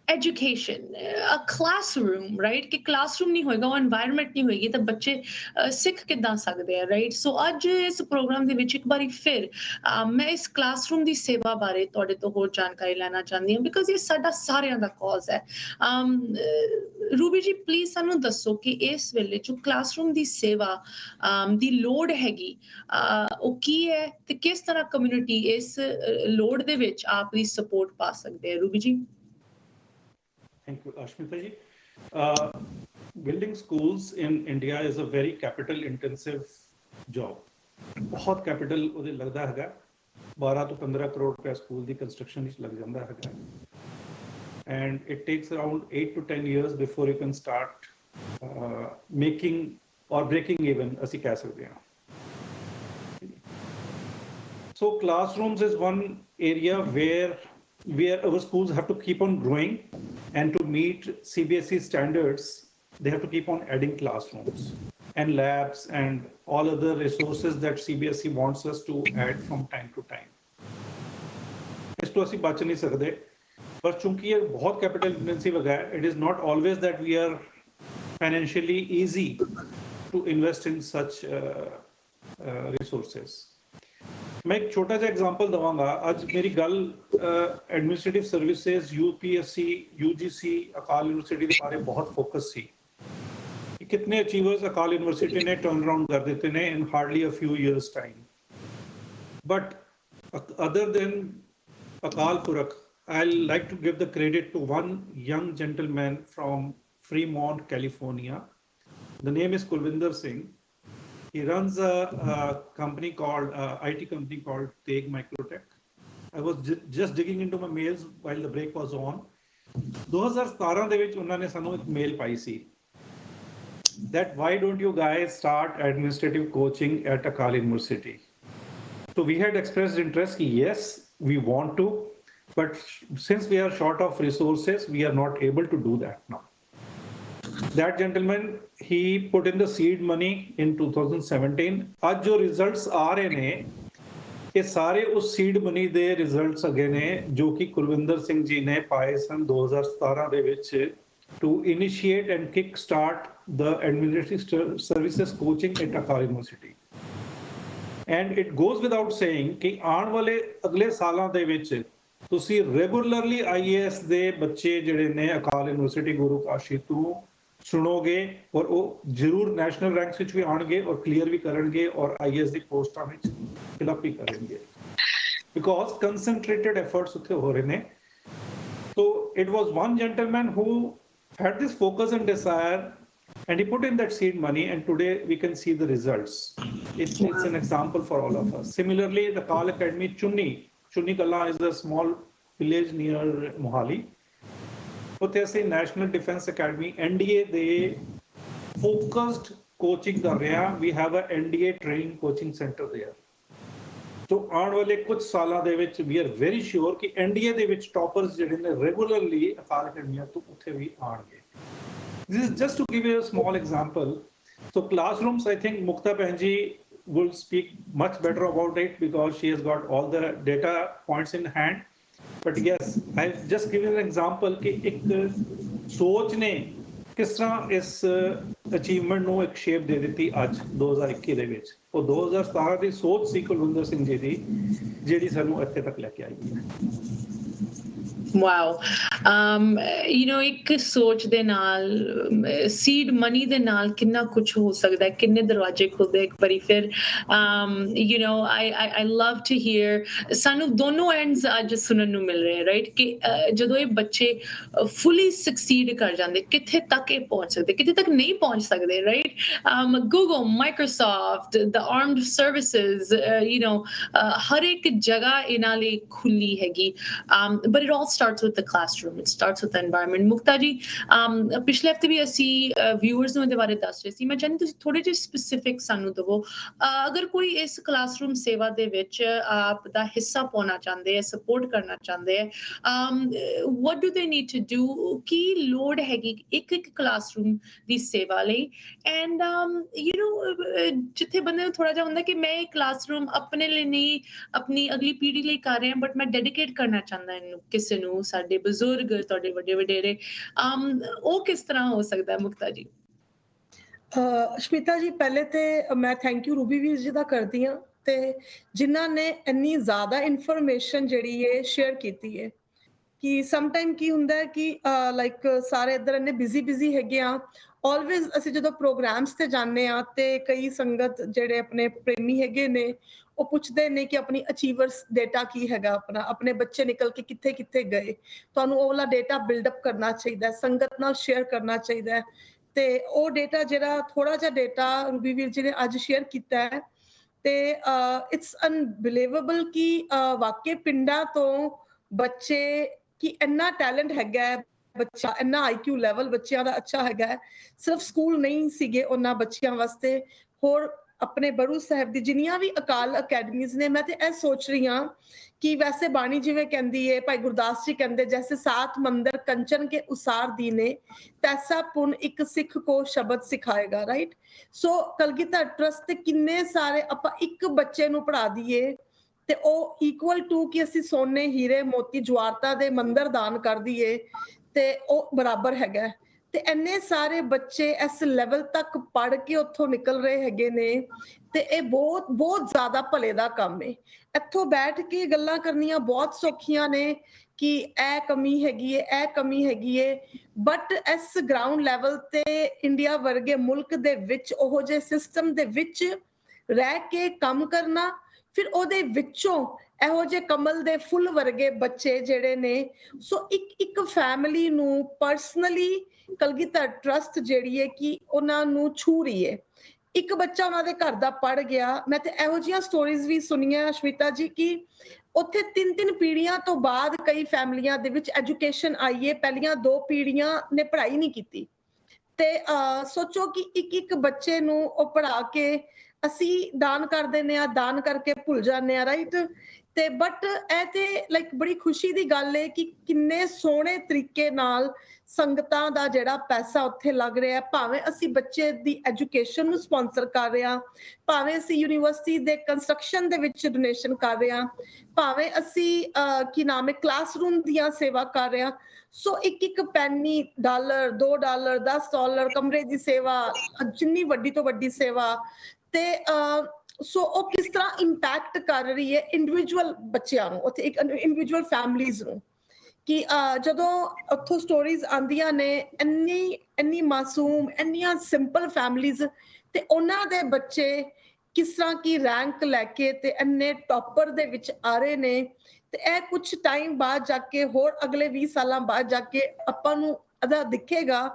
education a classroom right ਕਿ classroom ਨਹੀਂ ਹੋਏਗਾ ਉਹ environment ਨਹੀਂ ਹੋਏਗੀ ਤਾਂ ਬੱਚੇ ਸਿੱਖ ਕਿੱਦਾਂ ਸਕਦੇ ਆ right so ਅੱਜ ਇਸ ਪ੍ਰੋਗਰਾਮ ਦੇ ਵਿੱਚ ਇੱਕ ਵਾਰੀ ਫਿਰ ਮੈਂ ਇਸ classroom ਦੀ ਸੇਵਾ ਬਾਰੇ ਤੁਹਾਡੇ ਤੋਂ ਹੋਰ ਜਾਣਕਾਰੀ ਲੈਣਾ ਚਾਹੁੰਦੀ ਹਾਂ because ਇਹ ਸਾਡਾ ਸਾਰਿਆਂ ਦਾ ਕਾਜ਼ ਹੈ ਰੂਬੀ ਜੀ ਪਲੀਜ਼ ਸਾਨੂੰ ਦੱਸੋ ਕਿ ਇਸ ਵੇਲੇ ਜੋ classroom ਦੀ ਸੇਵਾ ਦੀ ਲੋੜ ਹੈਗੀ ਉਹ ਕੀ ਹੈ ਤੇ ਕਿਸ ਤਰ੍ਹਾਂ ਕਮਿਊਨਿਟੀ ਇਸ ਲੋੜ ਦੇ ਵਿੱਚ ਆਪ ਦੀ ਸਪੋਰਟ ਪਾ ਸਕਦੇ ਹੈ ਰੂਬੀ ਜੀ Thank you, Ashmita ji. Building schools in India is a very capital-intensive job. बहुत capital ਉਹਦੇ ਲੱਗਦਾ ਹੈਗਾ 12 ਤੋਂ 15 ਕਰੋੜ ਰੁਪਏ ਸਕੂਲ ਦੀ ਕੰਸਟਰਕਸ਼ਨ ਵਿੱਚ ਲੱਗ ਜਾਂਦਾ ਹੈਗਾ and it takes around 8 to 10 years before you can start making or breaking even ਅਸੀਂ ਕਹਿ ਸਕਦੇ ਹਾਂ so classrooms is one area where our schools have to keep on growing and to meet CBSE standards, they have to keep on adding classrooms and labs and all other resources that CBSE wants us to add from time to time. ਇਸ ਤੋਂ ਅਸੀਂ ਬਚ ਨਹੀਂ ਸਕਦੇ, ਪਰ ਚूंकि ਇਹ ਬਹੁਤ ਕੈਪੀਟਲ ਇੰਟੈਂਸਿਵ ਹੈਗਾ, it is not always that we are financially easy to invest in such resources. मैं एक छोटा सा एग्जांपल दवांगा. आज मेरी गल एडमिनिस्ट्रेटिव सर्विसेज, यूपीएससी, यूजीसी, अकाल यूनिवर्सिटी के बारे बहुत फोकस सी. कितने अचीवर्स अकाल यूनिवर्सिटी ने टर्न अराउंड कर देते ने in hardly a few years time. But other than Akal Purakh, I'll like to give the credit to one young gentleman from Fremont, California. The name is Kulvinder Singh. He runs a company called IT company called Teg Microtech. I was just digging into my mails while the break was on. 2017 ਦੇ ਵਿੱਚ ਉਹਨਾਂ ਨੇ ਸਾਨੂੰ ਇੱਕ ਮੇਲ ਪਾਈ ਸੀ that why don't you guys start administrative coaching at Akal University. So we had expressed interest. Yes, we want to, but since we are short of resources, we are not able to do that now. That gentleman, he put in the seed money in 2017. आज जो results आ रहे ने, ये सारे उस seed money दे results अगे ने, जो कि कुलविंदर सिंह जी ने पाए सन 2017 दे विच to initiate and kick start the administrative services coaching at Akal University. And it goes without saying कि आने वाले अगले सालों ਦੇ ਵਿੱਚ ਤੁਸੀਂ ਰੈਗੂਲਰਲੀ IAS ਦੇ ਬੱਚੇ ਜਿਹੜੇ ਨੇ ਅਕਾਲ ਯੂਨੀਵਰਸਿਟੀ ਗੁਰੂ ਕਾਸ਼ੀ ਤੋਂ ਸੁਣੋਗੇ, ਔਰ ਉਹ ਜ਼ਰੂਰ ਨੈਸ਼ਨਲ ਰੈਂਕਸ ਵਿੱਚ ਵੀ ਆਣਗੇ ਔਰ ਕਲੀਅਰ ਵੀ ਕਰਨਗੇ ਔਰ IAS ਦੀ ਪੋਸਟਾਂ ਵਿੱਚ ਫਿਲਅਪ ਵੀ ਕਰਨਗੇ, ਬਿਕੋਜ਼ ਕੰਸੈਂਟਰੇਟਡ ਐਫਰਟਸ ਉੱਥੇ ਹੋ ਰਹੇ ਨੇ. So it was one gentleman who had this focus and desire, and he put in that seed money, and today we can see the results. It's an example for all of us. Similarly, the Akal Academy Chunni Kala is a small village near Mohali. Utte assi National Defence Academy NDA de focused coaching kar rahe hain. We have a NDA training coaching center there. So ਆਉਣ ਵਾਲੇ ਕੁਝ ਸਾਲਾਂ ਦੇ ਵਿੱਚ we are very sure ਕਿ NDA ਦੇ ਵਿੱਚ toppers ਜਿਹੜੇ ਨੇ regularly Akal Academy ਤੋਂ ਉੱਥੇ ਵੀ ਆਣਗੇ. This is just to give you a small example. So classrooms, I think Mukta Penji will speak much better about it because she has got all the data points in hand. But yes, I've just given an example कि एक सोच ने किस तरह इस achievement ਨੂੰ ਇੱਕ shape ਦੇ ਦਿੱਤੀ ਅੱਜ 2021 ਦੇ ਵਿੱਚ. ਉਹ 2017 ਦੀ ਸੋਚ ਸੀ ਕੁਲਵਿੰਦਰ ਸਿੰਘ ਜੀ ਦੀ, ਜਿਹੜੀ ਸਾਨੂੰ ਇੱਥੇ ਤੱਕ ਲੈ ਕੇ ਆਈ ਹੈ. Wow. You know, ਇੱਕ ਸੋਚ ਦੇ ਨਾਲ ਸੀਡ ਮਨੀ ਦੇ ਨਾਲ ਕਿੰਨਾ ਕੁਝ ਹੋ ਸਕਦਾ ਹੈ, ਕਿੰਨੇ ਦਰਵਾਜ਼ੇ ਖੁੱਲਦੇ ਇੱਕ ਵਾਰੀ ਫਿਰ. You know, I love to hear ਸਾਨੂੰ ਦੋਨੋਂ ਐਂਡਸ ਅੱਜ ਸੁਣਨ ਨੂੰ ਮਿਲ ਰਹੇ, ਰਾਈਟ, ਕਿ ਜਦੋਂ ਇਹ ਬੱਚੇ ਫੁੱਲੀ ਸਕਸੀਡ ਕਰ ਜਾਂਦੇ, ਕਿੱਥੇ ਤੱਕ ਇਹ ਪਹੁੰਚ ਸਕਦੇ, ਕਿੱਥੇ ਤੱਕ ਨਹੀਂ ਪਹੁੰਚ ਸਕਦੇ, right. Google, Microsoft, the armed services, you know, ਹਰ ਇੱਕ ਜਗ੍ਹਾ ਇਹਨਾਂ ਲਈ ਖੁੱਲੀ ਹੈਗੀ. But it all starts with the classroom. It starts with the environment. Mukta ji, ਪਿਛਲੇ ਹਫਤੇ ਵੀ ਅਸੀਂ viewers ਨੂੰ ਇਹਦੇ ਬਾਰੇ ਦੱਸ ਰਹੇ ਸੀ. ਮੈਂ ਚਾਹੁੰਦੀ ਤੁਸੀਂ ਥੋੜੇ ਜਿਹੇ specific ਸਾਨੂੰ ਦਵੋ. ਅਗਰ ਕੋਈ ਇਸ classroom ਸੇਵਾ ਦੇ ਵਿੱਚ ਆਪ ਦਾ ਹਿੱਸਾ ਪਾਉਣਾ ਚਾਹੁੰਦੇ ਹੈ, support ਕਰਨਾ ਚਾਹੁੰਦੇ ਹੈ, what do they need to do? ਕੀ ਲੋੜ ਹੈਗੀ ਇੱਕ classroom ਦੀ ਸੇਵਾ ਲਈ? And you know, ਜਿੱਥੇ ਬੰਦੇ ਨੂੰ ਥੋੜਾ ਜਿਹਾ ਹੁੰਦਾ ਕਿ ਮੈਂ ਇਹ classroom ਆਪਣੇ ਲਈ ਨਹੀਂ, ਆਪਣੀ ਅਗਲੀ ਪੀੜ੍ਹੀ ਲਈ ਕਰ ਰਿਹਾ, ਬਟ ਮੈਂ ਡੈਡੀਕੇਟ ਕਰਨਾ ਚਾਹੁੰਦਾ ਇਹਨੂੰ ਕਿਸੇ ਨੂੰ, ਸਾਡੇ ਬਜ਼ੁਰਗ, ਤੁਹਾਡੇ ਵੱਡੇ ਵਡੇਰੇ, ਉਹ ਕਿਸ ਤਰ੍ਹਾਂ ਹੋ ਸਕਦਾ ਹੈ? ਮੁਕਤਾ ਜੀ। ਅਸ਼ਮਿਤਾ ਜੀ, ਪਹਿਲੇ ਤੇ ਮੈਂ ਥੈਂਕ ਯੂ ਰੂਬੀ ਵੀਰ ਜੀ ਦਾ ਕਰਦੀ ਹਾਂ, ਤੇ ਜਿਨ੍ਹਾਂ ਨੇ ਇੰਨੀ ਜ਼ਿਆਦਾ ਇਨਫੋਰਮੇਸ਼ਨ ਜਿਹੜੀ ਹੈ ਸ਼ੇਅਰ ਕੀਤੀ ਹੈ. ਕਿ ਸਮ ਟਾਈਮ ਕੀ ਹੁੰਦਾ ਹੈ ਕਿ ਲਾਈਕ ਸਾਰੇ ਇੱਧਰ ਇੰਨੇ ਬਿਜ਼ੀ ਹੈਗੇ ਆ. ਆਲਵੇਜ਼ ਅਸੀਂ ਜਦੋਂ ਪ੍ਰੋਗਰਾਮਸ ਤੇ ਜਾਂਦੇ ਆ ਤੇ ਕਈ ਸੰਗਤ ਜਿਹੜੇ ਆਪਣੇ ਪ੍ਰੇਮੀ ਹੈਗੇ ਨੇ, ਉਹ ਪੁੱਛਦੇ ਨੇ ਕਿ ਆਪਣੀ ਅਚੀਵਰਸ ਡੇਟਾ ਕੀ ਹੈਗਾ, ਆਪਣੇ ਬੱਚੇ ਨਿਕਲ ਕੇ ਕਿੱਥੇ ਕਿੱਥੇ ਗਏ. ਤੁਹਾਨੂੰ ਉਹ ਵਾਲਾ ਡੇਟਾ ਬਿਲਡਅਪ ਕਰਨਾ ਚਾਹੀਦਾ, ਸੰਗਤ ਨਾਲ ਸ਼ੇਅਰ ਕਰਨਾ ਚਾਹੀਦਾ ਹੈ. ਤੇ ਉਹ ਡੇਟਾ ਜਿਹੜਾ ਥੋੜਾ ਜਿਹਾ ਡੇਟਾ ਰੂਬੀ ਵੀਰ ਜੀ ਨੇ ਅੱਜ ਸ਼ੇਅਰ ਕੀਤਾ ਹੈ, ਤੇ ਇਟਸ ਅਨਬਿਲੀਵੇਬਲ ਕਿ ਵਾਕਈ ਪਿੰਡਾਂ ਤੋਂ ਬੱਚੇ ਕਿ ਇੰਨਾ ਟੈਲੈਂਟ ਹੈਗਾ ਹੈ, ਬੱਚਾ ਇੰਨਾ IQ ਲੈਵਲ ਬੱਚਿਆਂ ਦਾ ਅੱਛਾ ਹੈਗਾ ਹੈ. ਸਿਰਫ ਸਕੂਲ ਨਹੀਂ ਸੀਗੇ ਉਹਨਾਂ ਬੱਚਿਆਂ ਵਾਸਤੇ, ਹੋਰ ਆਪਣੇ ਬਰੂ ਸਾਹਿਬ ਦੀ ਜਿੰਨੀਆਂ ਵੀ ਅਕਾਲ ਅਕੈਡਮੀਜ਼ ਨੇ, ਮੈਂ ਤੇ ਇਹ ਸੋਚ ਰਹੀ ਹਾਂ ਕਿ ਵੈਸੇ ਬਾਣੀ ਜਿਵੇਂ ਕਹਿੰਦੀ ਹੈ, ਭਾਈ ਗੁਰਦਾਸ ਜੀ ਕਹਿੰਦੇ ਜੈਸੇ ਸਾਤ ਮੰਦਰ ਕੰਚਨ ਕੇ ਉਸਾਰ ਦੀਨੇ, ਤੈਸਾ ਪੁੰਨ ਇੱਕ ਸਿੱਖ ਕੋ ਸ਼ਬਦ ਸਿਖਾਏਗਾ, ਰਾਈਟ। ਸੋ ਕਲਗੀਧਰ ਟਰਸਟ ਤੇ ਕਿੰਨੇ ਸਾਰੇ ਆਪਾਂ ਇੱਕ ਬੱਚੇ ਨੂੰ ਪੜ੍ਹਾ ਦਈਏ ਤੇ ਉਹ ਇਕੁਅਲ ਟੂ ਕਿ ਅਸੀਂ ਸੋਨੇ ਹੀਰੇ ਮੋਤੀ ਜਵਾਰਤਾ ਦੇ ਮੰਦਰ ਦਾਨ ਕਰ ਦਈਏ ਤੇ ਉਹ ਬਰਾਬਰ ਹੈਗਾ। ਤੇ ਇੰਨੇ ਸਾਰੇ ਬੱਚੇ ਇਸ ਲੈਵਲ ਤੱਕ ਪੜ੍ਹ ਕੇ ਉੱਥੋਂ ਨਿਕਲ ਰਹੇ ਹੈਗੇ ਨੇ ਤੇ ਇਹ ਬਹੁਤ ਬਹੁਤ ਜ਼ਿਆਦਾ ਭਲੇ ਦਾ ਕੰਮ ਹੈ। ਇੱਥੋਂ ਬੈਠ ਕੇ ਗੱਲਾਂ ਕਰਨੀਆਂ ਬਹੁਤ ਸੌਖੀਆਂ ਨੇ ਕਿ ਇਹ ਕਮੀ ਹੈਗੀ ਹੈ, ਇਹ ਕਮੀ ਹੈਗੀ ਹੈ, ਬਟ ਇਸ ਗਰਾਊਂਡ ਲੈਵਲ ਤੇ ਇੰਡੀਆ ਵਰਗੇ ਮੁਲਕ ਦੇ ਵਿੱਚ ਉਹੋ ਜਿਹੇ ਸਿਸਟਮ ਦੇ ਵਿੱਚ ਰਹਿ ਕੇ ਕੰਮ ਕਰਨਾ, ਫਿਰ ਉਹਦੇ ਵਿੱਚੋਂ ਇਹੋ ਜਿਹੇ ਕਮਲ ਦੇ ਫੁੱਲ ਵਰਗੇ ਬੱਚੇ ਜਿਹੜੇ ਨੇ, ਸੋ ਇੱਕ ਫੈਮਿਲੀ ਨੂੰ ਪਰਸਨਲੀ ਕਲਗੀਧਰ ਟਰਸਟ ਜਿਹੜੀ ਹੈ ਕਿ ਉਹਨਾਂ ਨੂੰ ਛੂ ਰਹੀ ਹੈ। ਇੱਕ ਬੱਚਾ ਉਹਨਾਂ ਦੇ ਘਰ ਦਾ ਪੜ ਗਿਆ, ਮੈਂ ਤੇ ਇਹੋ ਜਿਹੀਆਂ ਸਟੋਰੀਜ਼ ਵੀ ਸੁਣੀਆਂ ਸ਼ਵੇਤਾ ਜੀ ਕਿ ਉੱਥੇ 3-3 ਪੀੜ੍ਹੀਆਂ ਤੋਂ ਬਾਅਦ ਕਈ ਫੈਮਲੀਆਂ ਦੇ ਵਿੱਚ ਐਜੂਕੇਸ਼ਨ ਆਈ ਹੈ, ਪਹਿਲੀਆਂ 2 ਪੀੜ੍ਹੀਆਂ ਨੇ ਪੜ੍ਹਾਈ ਨਹੀਂ ਕੀਤੀ ਤੇ ਸੋਚੋ ਕਿ ਇੱਕ ਬੱਚੇ ਨੂੰ ਉਹ ਪੜ੍ਹਾ ਕੇ ਅਸੀਂ ਦਾਨ ਕਰ ਦਿੰਦੇ ਆ, ਦਾਨ ਕਰਕੇ ਭੁੱਲ ਜਾਂਦੇ ਆ, ਰਾਈਟ। ਤੇ ਬਟ ਇਹ ਤੇ ਲਾਈਕ ਬੜੀ ਖੁਸ਼ੀ ਦੀ ਗੱਲ ਹੈ ਕਿ ਕਿੰਨੇ ਸੋਹਣੇ ਤਰੀਕੇ ਨਾਲ ਸੰਗਤਾਂ ਦਾ ਜਿਹੜਾ ਪੈਸਾ ਉੱਥੇ ਲੱਗ ਰਿਹਾ, ਭਾਵੇਂ ਅਸੀਂ ਬੱਚੇ ਦੀ ਐਜੂਕੇਸ਼ਨ ਨੂੰ ਸਪਾਂਸਰ ਕਰ ਰਹੇ ਹਾਂ, ਭਾਵੇਂ ਅਸੀਂ ਯੂਨੀਵਰਸਿਟੀ ਦੇ ਕੰਸਟਰਕਸ਼ਨ ਦੇ ਵਿੱਚ ਡੋਨੇਸ਼ਨ ਕਰ ਰਹੇ ਹਾਂ, ਭਾਵੇਂ ਅਸੀਂ ਕੀ ਨਾਮ ਹੈ ਕਲਾਸਰੂਮ ਦੀਆਂ ਸੇਵਾ ਕਰ ਰਹੇ ਹਾਂ। ਸੋ ਇੱਕ ਪੈਨੀ, ਡਾਲਰ, $2, $10, ਕਮਰੇ ਦੀ ਸੇਵਾ, ਜਿੰਨੀ ਵੱਡੀ ਤੋਂ ਵੱਡੀ ਸੇਵਾ, ਤੇ ਸੋ ਉਹ ਕਿਸ ਤਰ੍ਹਾਂ ਇੰਪੈਕਟ ਕਰ ਰਹੀ ਹੈ ਇੰਡੀਵਿਜੂਅਲ ਬੱਚਿਆਂ ਨੂੰ, ਉੱਥੇ ਇੱਕ ਇੰਡੀਵਿਜੂਅਲ ਫੈਮਲੀਜ਼ ਨੂੰ, ਕਿ ਜਦੋਂ ਉੱਥੋਂ ਸਟੋਰੀਜ਼ ਆਉਂਦੀਆਂ ਨੇ ਇੰਨੀ ਮਾਸੂਮ, ਇੰਨੀਆਂ ਸਿੰਪਲ ਫੈਮਲੀਜ਼ ਤੇ ਉਹਨਾਂ ਦੇ ਬੱਚੇ ਕਿਸ ਤਰ੍ਹਾਂ ਕੀ ਰੈਂਕ ਲੈ ਕੇ ਤੇ ਇੰਨੇ ਟੌਪਰ ਦੇ ਵਿੱਚ ਆ ਰਹੇ ਨੇ, ਤੇ ਇਹ ਕੁਝ ਟਾਈਮ ਬਾਅਦ ਜਾ ਕੇ ਹੋਰ ਅਗਲੇ 20 ਸਾਲਾਂ ਬਾਅਦ ਜਾ ਕੇ ਆਪਾਂ ਨੂੰ ਅਦਾ ਦਿਖੇਗਾ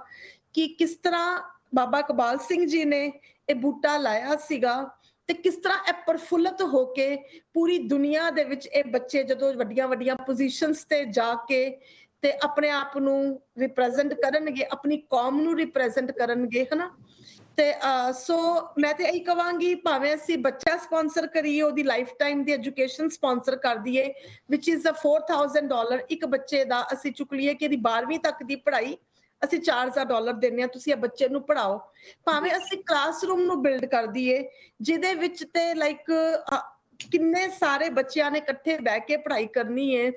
ਕਿ ਕਿਸ ਤਰ੍ਹਾਂ ਬਾਬਾ ਇਕਬਾਲ ਸਿੰਘ ਜੀ ਨੇ ਇਹ ਬੂਟਾ ਲਾਇਆ ਸੀਗਾ ਤੇ ਕਿਸ ਤਰ੍ਹਾਂ ਇਹ ਪ੍ਰਫੁੱਲਤ ਹੋ ਕੇ ਪੂਰੀ ਦੁਨੀਆ ਦੇ ਵਿੱਚ ਇਹ ਬੱਚੇ ਜਦੋਂ ਵੱਡੀਆਂ ਵੱਡੀਆਂ ਪੋਜੀਸ਼ਨਸ ਤੇ ਜਾ ਕੇ ਤੇ ਆਪਣੇ ਆਪ ਨੂੰ ਰਿਪਰੈਜ਼ੈਂਟ ਕਰਨਗੇ, ਆਪਣੀ ਕੌਮ ਨੂੰ ਰਿਪਰੈਜ਼ੈਂਟ ਕਰਨਗੇ, ਹਨਾ। ਤੇ ਸੋ ਮੈਂ ਤੇ ਇਹੀ ਕਵਾਂਗੀ, ਭਾਵੇਂ ਅਸੀਂ ਬੱਚਾ ਸਪਾਂਸਰ ਕਰੀਏ, ਉਹਦੀ ਲਾਈਫ ਟਾਈਮ ਦੀ ਐਜੂਕੇਸ਼ਨ ਸਪਾਂਸਰ ਕਰ ਦਈਏ ਵਿਚ ਇਜ਼ $4000 ਇੱਕ ਬੱਚੇ ਦਾ, ਅਸੀਂ ਚੁੱਕ ਲਈਏ ਕਿ ਇਹਦੀ 12ਵੀਂ ਤੱਕ ਦੀ ਪੜ੍ਹਾਈ ਅਸੀਂ $4000 ਦਿੰਦੇ ਹਾਂ, ਤੁਸੀਂ ਇਹ ਬੱਚੇ ਨੂੰ ਪੜ੍ਹਾਓ। ਭਾਵੇਂ ਅਸੀਂ ਕਲਾਸਰੂਮ ਨੂੰ ਬਿਲਡ ਕਰ ਦਈਏ ਜਿਹਦੇ ਵਿੱਚ ਤੇ ਲਾਈਕ ਕਿੰਨੇ ਸਾਰੇ ਬੱਚਿਆਂ ਨੇ ਇਕੱਠੇ ਬਹਿ ਕੇ ਪੜ੍ਹਾਈ ਕਰਨੀ ਹੈ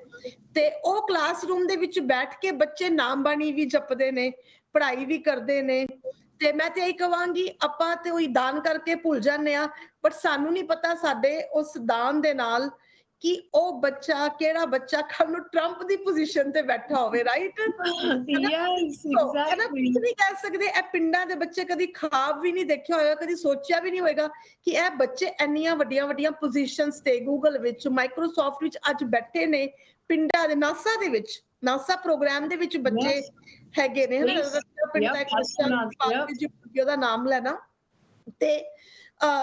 ਤੇ ਉਹ ਕਲਾਸਰੂਮ ਦੇ ਵਿੱਚ ਬੈਠ ਕੇ ਬੱਚੇ ਨਾਮ ਬਾਣੀ ਵੀ ਜਪਦੇ ਨੇ, ਪੜ੍ਹਾਈ ਵੀ ਕਰਦੇ ਨੇ। ਤੇ ਮੈਂ ਤੇ ਇਹੀ ਕਵਾਂਗੀ, ਆਪਾਂ ਤੇ ਉਹੀ ਦਾਨ ਕਰਕੇ ਭੁੱਲ ਜਾਂਦੇ ਆ, ਪਰ ਸਾਨੂੰ ਨਹੀਂ ਪਤਾ ਸਾਡੇ ਉਸ ਦਾਨ ਦੇ ਨਾਲ ਕਿ ਉਹ ਬੱਚਾ, ਕਿਹੜਾ ਬੱਚਾ ਕੱਲ ਨੂੰ ਟਰੰਪ ਦੀ ਪੋਜੀਸ਼ਨ ਤੇ ਬੈਠਾ ਹੋਵੇ, ਰਾਈਟ। Yes, exactly. ਕੁਝ ਨਹੀਂ ਕਹਿ ਸਕਦੇ, ਇਹ ਪਿੰਡਾਂ ਦੇ ਬੱਚੇ ਕਦੀ ਖਾਬ ਵੀ ਨਹੀਂ ਦੇਖਿਆ ਹੋਏਗਾ, ਕਦੀ ਸੋਚਿਆ ਵੀ ਨਹੀਂ ਹੋਏਗਾ ਕਿ ਇਹ ਬੱਚੇ ਇੰਨੀਆਂ ਵੱਡੀਆਂ ਵੱਡੀਆਂ ਪੋਜੀਸ਼ਨਸ ਤੇ ਗੂਗਲ ਵਿੱਚ, ਮਾਈਕਰੋਸਾਫਟ ਵਿੱਚ ਅੱਜ ਬੈਠੇ ਨੇ, ਪਿੰਡਾਂ ਦੇ ਨਾਸਾ ਦੇ ਵਿੱਚ, ਨਾਸਾ ਪ੍ਰੋਗਰਾਮ ਦੇ ਵਿੱਚ ਬੱਚੇ ਹੈਗੇ ਨੇ, ਪਿੰਡ ਦਾ ਇੱਕ ਬੱਚਾ ਉਹਦਾ ਨਾਮ ਲੈਣਾ। ਤੇ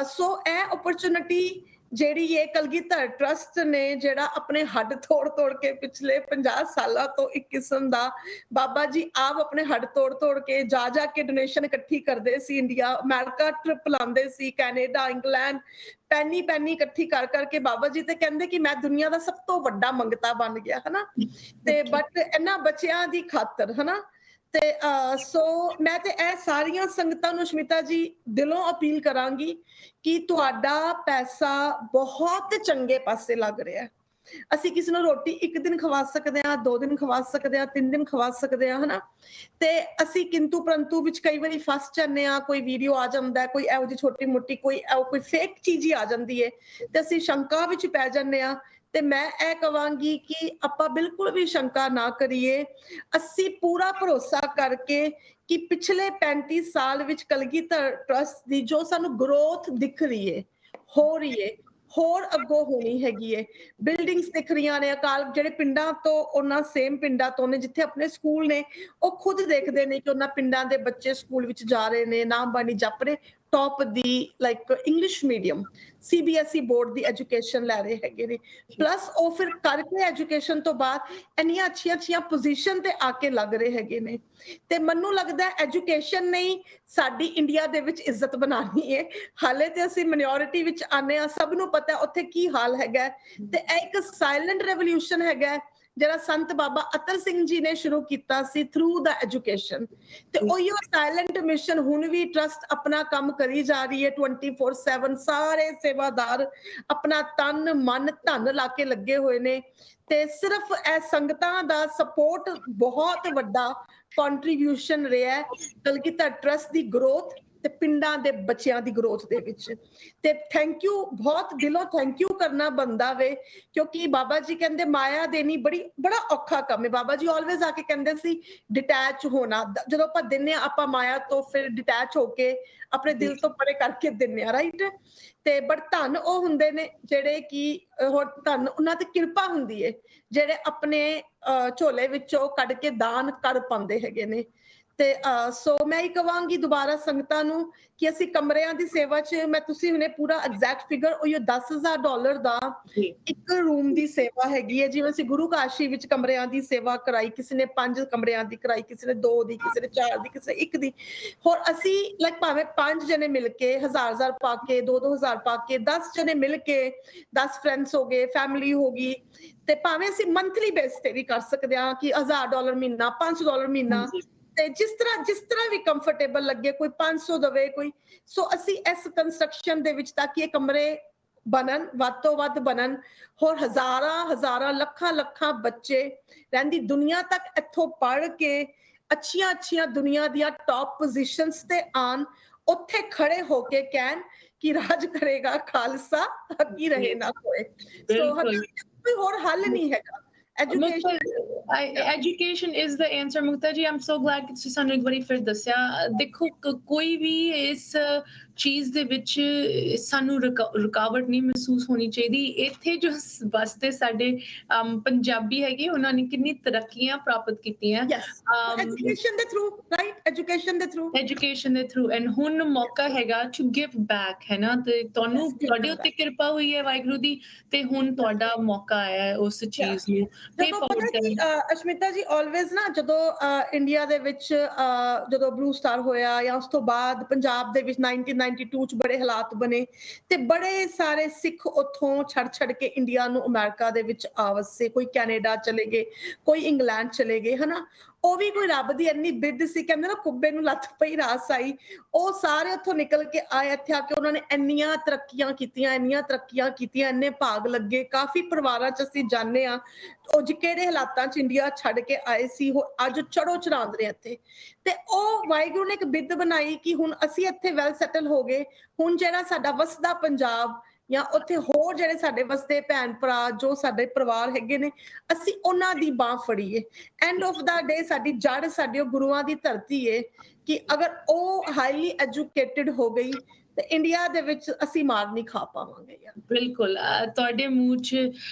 ਸੋ ਇਹ ਓਪਰਚੁਨਿਟੀ ਜਿਹੜੀ ਹੈ ਕਲਗੀਧਰ ਟਰਸਟ ਨੇ ਜਿਹੜਾ ਆਪਣੇ ਹੱਡ ਤੋੜ ਕੇ ਪਿਛਲੇ 50 ਸਾਲਾਂ ਤੋਂ ਇੱਕ ਕਿਸਮ ਦਾ, ਬਾਬਾ ਜੀ ਆਪ ਆਪਣੇ ਹੱਡ ਤੋੜ ਕੇ ਜਾ ਕੇ ਡੋਨੇਸ਼ਨ ਇਕੱਠੀ ਕਰਦੇ ਸੀ, ਇੰਡੀਆ ਅਮਰੀਕਾ ਟ੍ਰਿਪ ਲਾਉਂਦੇ ਸੀ, ਕੈਨੇਡਾ, ਇੰਗਲੈਂਡ, ਪੈਨੀ ਇਕੱਠੀ ਕਰਕੇ ਬਾਬਾ ਜੀ ਤੇ ਕਹਿੰਦੇ ਕਿ ਮੈਂ ਦੁਨੀਆ ਦਾ ਸਭ ਤੋਂ ਵੱਡਾ ਮੰਗਤਾ ਬਣ ਗਿਆ, ਹਨਾ। ਤੇ ਬਟ ਇਹਨਾਂ ਬੱਚਿਆਂ ਦੀ ਖਾਤਰ, ਹਨਾ। ਤੇ ਸੋ ਮੈਂ ਤੇ ਇਹ ਸਾਰੀਆਂ ਸੰਗਤਾਂ ਨੂੰ ਸ਼ਮਿਤਾ ਜੀ ਦਿਲੋਂ ਅਪੀਲ ਕਰਾਂਗੀ ਕਿ ਤੁਹਾਡਾ ਪੈਸਾ ਬਹੁਤ ਚੰਗੇ ਪਾਸੇ ਲੱਗ ਰਿਹਾ ਹੈ। ਅਸੀਂ ਕਿਸੇ ਨੂੰ ਰੋਟੀ ਇੱਕ ਦਿਨ ਖਵਾ ਸਕਦੇ ਹਾਂ, 2 ਦਿਨ ਖਵਾ ਸਕਦੇ ਹਾਂ, 3 ਦਿਨ ਖਵਾ ਸਕਦੇ ਹਾਂ, ਹਨਾ। ਤੇ ਅਸੀਂ ਕਿੰਤੂ ਪਰੰਤੂ ਵਿੱਚ ਕਈ ਵਾਰੀ ਫਸ ਜਾਂਦੇ ਹਾਂ, ਕੋਈ ਵੀਡੀਓ ਆ ਜਾਂਦਾ, ਕੋਈ ਇਹੋ ਜਿਹੀ ਛੋਟੀ ਮੋਟੀ ਕੋਈ ਫੇਕ ਚੀਜ਼ ਹੀ ਆ ਜਾਂਦੀ ਹੈ ਤੇ ਅਸੀਂ ਸ਼ੰਕਾ ਵਿੱਚ ਪੈ ਜਾਂਦੇ ਹਾਂ। ਤੇ ਮੈਂ ਇਹ ਕਵਾਂਗੀ ਕਿ ਆਪਾਂ ਬਿਲਕੁਲ ਵੀ ਸ਼ੰਕਾ ਨਾ ਕਰੀਏ, ਅਸੀਂ ਪੂਰਾ ਭਰੋਸਾ ਕਰਕੇ ਕਿ ਪਿਛਲੇ 35 ਸਾਲ ਵਿੱਚ ਕਲਗੀਧਰ ਟਰਸਟ ਦੀ ਜੋ ਸਾਨੂੰ ਗਰੋਥ ਦਿਖ ਰਹੀ ਹੈ, ਹੋ ਰਹੀ ਹੈ, ਹੋਰ ਅੱਗੋਂ ਹੋਣੀ ਹੈਗੀ ਹੈ। ਬਿਲਡਿੰਗਸ ਦਿਖ ਰਹੀਆਂ ਨੇ, ਅਕਾਲ ਜਿਹੜੇ ਪਿੰਡਾਂ ਤੋਂ, ਉਹਨਾਂ ਸੇਮ ਪਿੰਡਾਂ ਤੋਂ ਨੇ ਜਿੱਥੇ ਆਪਣੇ ਸਕੂਲ ਨੇ, ਉਹ ਖੁਦ ਦੇਖਦੇ ਨੇ ਕਿ ਉਹਨਾਂ ਪਿੰਡਾਂ ਦੇ ਬੱਚੇ ਸਕੂਲ ਵਿੱਚ ਜਾ ਰਹੇ ਨੇ, ਨਾਮ ਬਾਣੀ ਜਪ ਰਹੇ, ਟੌਪ ਦੀ like English medium CBSE board ਦੀ ਐਜੂਕੇਸ਼ਨ ਲੈ ਰਹੇ ਹੈਗੇ ਨੇ ਪਲੱਸ ਉਹ ਫਿਰ ਕਰਕੇ ਐਜੂਕੇਸ਼ਨ ਤੋਂ ਬਾਅਦ ਇੰਨੀਆਂ ਅੱਛੀਆਂ ਪੋਜੀਸ਼ਨ ਤੇ ਆ ਕੇ ਲੱਗ ਰਹੇ ਹੈਗੇ ਨੇ ਤੇ ਮੈਨੂੰ ਲੱਗਦਾ ਐਜੂਕੇਸ਼ਨ ਨਹੀਂ ਸਾਡੀ ਇੰਡੀਆ ਦੇ ਵਿੱਚ ਇੱਜ਼ਤ ਬਣਾਉਣੀ ਹੈ ਹਾਲੇ ਤੇ ਅਸੀਂ ਮਿਨੋਰਿਟੀ ਵਿੱਚ ਆਨੇ ਆ ਸਭ ਨੂੰ ਪਤਾ ਉੱਥੇ ਕੀ ਹਾਲ ਹੈਗਾ ਤੇ ਇਹ ਇੱਕ ਸਾਇਲੈਂਟ ਰੈਵੋਲੂਸ਼ਨ ਹੈਗਾ ਜਿਹੜਾ ਸੰਤ ਬਾਬਾ ਅਤਰ ਸਿੰਘ ਜੀ ਨੇ ਸ਼ੁਰੂ ਕੀਤਾ ਸੀ ਥਰੂ ਦਾ ਐਜੂਕੇਸ਼ਨ ਤੇ ਉਹੀ ਸਾਇਲੈਂਟ ਮਿਸ਼ਨ ਹੁਣ ਵੀ ਟਰਸਟ ਆਪਣਾ ਕੰਮ ਕਰੀ ਜਾ ਰਹੀ ਹੈ 24/7 ਸਾਰੇ ਸੇਵਾਦਾਰ ਆਪਣਾ ਤਨ ਮਨ ਧਨ ਲਾ ਕੇ ਲੱਗੇ ਹੋਏ ਨੇ ਤੇ ਸਿਰਫ ਇਹ ਸੰਗਤਾਂ ਦਾ ਸਪੋਰਟ ਬਹੁਤ ਵੱਡਾ ਕੰਟਰੀਬਿਊਸ਼ਨ ਰਿਹਾ ਹੈ ਕਲਗੀਧਰ ਟਰਸਟ ਦੀ ਗਰੋਥ ਤੇ ਪਿੰਡਾਂ ਦੇ ਬੱਚਿਆਂ ਦੀ ਗਰੋਥ ਦੇ ਵਿੱਚ ਤੇ ਥੈਂਕ ਯੂ ਬਹੁਤ ਦਿਲੋਂ ਥੈਂਕ ਯੂ ਕਰਨਾ ਬੰਦਾ ਵੇ ਕਿਉਂਕਿ ਬਾਬਾ ਜੀ ਕਹਿੰਦੇ ਮਾਇਆ ਦੇਣੀ ਬੜਾ ਔਖਾ ਕੰਮ ਹੈ ਬਾਬਾ ਜੀ ਆਲਵੇਜ਼ ਆ ਕੇ ਕਹਿੰਦੇ ਸੀ ਡਿਟੈਚ ਹੋਣਾ ਜਦੋਂ ਆਪਾਂ ਦਿੰਨੇ ਆ ਆਪਾਂ ਮਾਇਆ ਤੋਂ ਫਿਰ ਡਿਟੈਚ ਹੋ ਕੇ ਆਪਣੇ ਦਿਲ ਤੋਂ ਪਰੇ ਕਰਕੇ ਦਿੰਨੇ ਆ ਰਾਈਟ ਤੇ ਬਟ ਧੰਨ ਉਹ ਹੁੰਦੇ ਨੇ ਜਿਹੜੇ ਕਿ ਹੋਰ ਧੰਨ ਉਹਨਾਂ ਤੇ ਕਿਰਪਾ ਹੁੰਦੀ ਹੈ ਜਿਹੜੇ ਆਪਣੇ ਝੋਲੇ ਵਿੱਚੋਂ ਕੱਢ ਕੇ ਦਾਨ ਕਰ ਪਾਉਂਦੇ ਹੈਗੇ ਨੇ ਤੇ ਸੋ ਮੈਂ ਹੀ ਕਹਾਂਗੀ ਦੁਬਾਰਾ ਸੰਗਤਾਂ ਨੂੰ ਕਿ ਅਸੀਂ ਕਮਰਿਆਂ ਦੀ ਸੇਵਾ 'ਚ ਮੈਂ ਤੁਸੀਂ ਹੁਣੇ ਪੂਰਾ ਐਗਜ਼ੈਕਟ ਫਿਗਰ ਉਹ $10,000 ਦਾ ਇੱਕ ਰੂਮ ਦੀ ਸੇਵਾ ਹੈਗੀ ਹੈ ਜਿਵੇਂ ਅਸੀਂ ਗੁਰੂ ਕਾਸ਼ੀ ਵਿੱਚ ਕਮਰਿਆਂ ਦੀ ਸੇਵਾ ਕਰਾਈ ਕਿਸੇ ਨੇ 5 ਕਮਰਿਆਂ ਦੀ ਕਰਾਈ ਕਿਸੇ ਨੇ 2 ਦੀ ਕਿਸੇ ਨੇ 4 ਦੀ ਕਿਸੇ 1 ਦੀ ਹੋਰ ਅਸੀਂ ਲਾਈਕ ਭਾਵੇਂ 5 ਜਣੇ ਮਿਲ ਕੇ 1000 ਪਾ ਕੇ 2-2000 ਪਾ ਕੇ 10 ਜਣੇ ਮਿਲ ਕੇ 10 ਫਰੈਂਡਸ ਹੋ ਗਏ ਫੈਮਿਲੀ ਹੋ ਗਈ ਤੇ ਭਾਵੇਂ ਅਸੀਂ ਮੰਥਲੀ ਬੇਸ ਤੇ ਵੀ ਕਰ ਸਕਦੇ ਹਾਂ ਕਿ $1000 ਮਹੀਨਾ $500 ਮਹੀਨਾ ਤੇ ਜਿਸ ਤਰ੍ਹਾਂ ਵੀ ਕੰਫਰਟੇਬਲ ਲੱਗੇ ਕੋਈ 500 ਦਵੇ ਕੋਈ ਸੋ ਅਸੀਂ ਇਸ ਕੰਸਟਰਕਸ਼ਨ ਦੇ ਵਿੱਚ ਤਾਂ ਕਿ ਇਹ ਕਮਰੇ ਬਣਨ ਵੱਧ ਤੋਂ ਵੱਧ ਬਣਨ ਹੋਰ ਹਜ਼ਾਰਾਂ ਲੱਖਾਂ ਬੱਚੇ ਰਹਿੰਦੀ ਦੁਨੀਆ ਤੱਕ ਇੱਥੋਂ ਪੜ੍ਹ ਕੇ ਅੱਛੀਆਂ ਦੁਨੀਆ ਦੀਆਂ ਟੌਪ ਪੋਜੀਸ਼ਨਸ ਤੇ ਆਣ ਉੱਥੇ ਖੜੇ ਹੋ ਕੇ ਕਹਿਣ ਕਿ ਰਾਜ ਕਰੇਗਾ ਖਾਲਸਾ ਅੱਗੀ ਰਹੇ ਨਾ ਕੋਏ ਸੋ ਕੋਈ ਹੋਰ ਹੱਲ ਨਹੀਂ ਹੈਗਾ Education is the answer Mukta ji I'm so glad ਕਿ ਤੁਸੀਂ ਸਾਨੂੰ ਇੱਕ ਵਾਰੀ ਫਿਰ ਦੱਸਿਆ ਦੇਖੋ ਕੋਈ ਵੀ ਇਸ ਚੀਜ਼ ਦੇ ਵਿੱਚ ਸਾਨੂੰ ਰੁਕਾਵਟ ਨਹੀਂ ਮਹਿਸੂਸ ਹੋਣੀ ਚਾਹੀਦੀ ਇੱਥੇ ਜੋ ਵਸਦੇ ਸਾਡੇ ਪੰਜਾਬੀ ਹੈਗੇ ਉਹਨਾਂ ਨੇ ਕਿੰਨੀ ਤਰੱਕੀਆਂ ਪ੍ਰਾਪਤ ਕੀਤੀਆਂ ਐਜੂਕੇਸ਼ਨ ਦੇ ਥਰੂ ਰਾਈਟ ਐਜੂਕੇਸ਼ਨ ਦੇ ਥਰੂ ਐਂਡ ਹੁਣ ਮੌਕਾ ਹੈਗਾ ਟੂ ਗਿਵ ਬੈਕ ਹੈ ਨਾ ਤੇ ਤੁਹਾਨੂੰ ਤੁਹਾਡੇ ਉੱਤੇ ਕਿਰਪਾ ਹੋਈ ਹੈ ਵਾਹਿਗੁਰੂ ਦੀ ਤੇ ਹੁਣ ਤੁਹਾਡਾ ਮੌਕਾ ਆਇਆ ਉਸ ਚੀਜ਼ ਨੂੰ ਅਸ਼ਮਿਤਾ ਜੀ ਆਲਵੇਜ਼ ਨਾ ਜਦੋਂ ਇੰਡੀਆ ਦੇ ਵਿੱਚ ਜਦੋਂ ਬਲੂ ਸਟਾਰ ਹੋਇਆ ਜਾਂ ਉਸ ਤੋਂ ਬਾਅਦ ਪੰਜਾਬ ਦੇ ਵਿੱਚ 1992 ਚ ਬੜੇ ਹਾਲਾਤ ਬਣੇ ਤੇ ਬੜੇ ਸਾਰੇ ਸਿੱਖ ਉੱਥੋਂ ਛੱਡ ਕੇ ਇੰਡੀਆ ਨੂੰ ਅਮਰੀਕਾ ਦੇ ਵਿੱਚ ਆ ਵਸੇ ਕੋਈ ਕੈਨੇਡਾ ਚਲੇ ਗਏ ਕੋਈ ਇੰਗਲੈਂਡ ਚਲੇ ਗਏ ਹਨਾ ਉਹ ਵੀ ਕੋਈ ਰੱਬ ਦੀ ਇੰਨੀ ਬਿੱਦ ਸੀ ਕਹਿੰਦੇ ਨਾ ਕੁੱਬੇ ਨੂੰ ਲੱਤ ਪਈ ਰਾਸ ਆਈ ਉਹ ਸਾਰੇ ਉੱਥੋਂ ਨਿਕਲ ਕੇ ਆਏ ਇੱਥੇ ਆ ਕੇ ਉਹਨਾਂ ਨੇ ਇੰਨੀਆਂ ਤਰੱਕੀਆਂ ਕੀਤੀਆਂ ਇੰਨੇ ਭਾਗ ਲੱਗੇ ਕਾਫੀ ਪਰਿਵਾਰਾਂ 'ਚ ਅਸੀਂ ਜਾਣਦੇ ਆ ਉਹ ਕਿਹੜੇ ਹਾਲਾਤਾਂ 'ਚ ਇੰਡੀਆ ਛੱਡ ਕੇ ਆਏ ਸੀ ਉਹ ਅੱਜ ਚੜੋ ਚੜਾਉਂਦੇ ਨੇ ਇੱਥੇ ਤੇ ਉਹ ਵਾਹਿਗੁਰੂ ਨੇ ਇੱਕ ਬਿੱਦ ਬਣਾਈ ਕਿ ਹੁਣ ਅਸੀਂ ਇੱਥੇ ਵੈਲ ਸੈਟਲ ਹੋ ਗਏ ਹੁਣ ਜਿਹੜਾ ਸਾਡਾ ਵਸਦਾ ਪੰਜਾਬ ਜਾਂ ਉੱਥੇ ਹੋਰ ਜਿਹੜੇ ਸਾਡੇ ਵਸਦੇ ਭੈਣ ਭਰਾ ਜੋ ਸਾਡੇ ਪਰਿਵਾਰ ਹੈਗੇ ਨੇ ਅਸੀਂ ਉਹਨਾਂ ਦੀ ਬਾਹ ਫੜੀਏ ਐਂਡ ਆਫ ਦਾ ਡੇ ਸਾਡੀ ਜੜ ਸਾਡੇ ਗੁਰੂਆਂ ਦੀ ਧਰਤੀ ਏ ਕਿ ਅਗਰ ਉਹ ਹਾਈਲੀ ਐਜੂਕੇਟਿਡ ਹੋ ਗਈ ਤੇ ਇੰਡੀਆ ਦੇ ਵਿੱਚ ਅਸੀਂ ਮਾਰ ਨਹੀਂ ਖਾ ਪਾਵਾਂਗੇ ਯਾਰ ਬਿਲਕੁਲ ਤੁਹਾਡੇ ਮੂੰਹ 'ਚ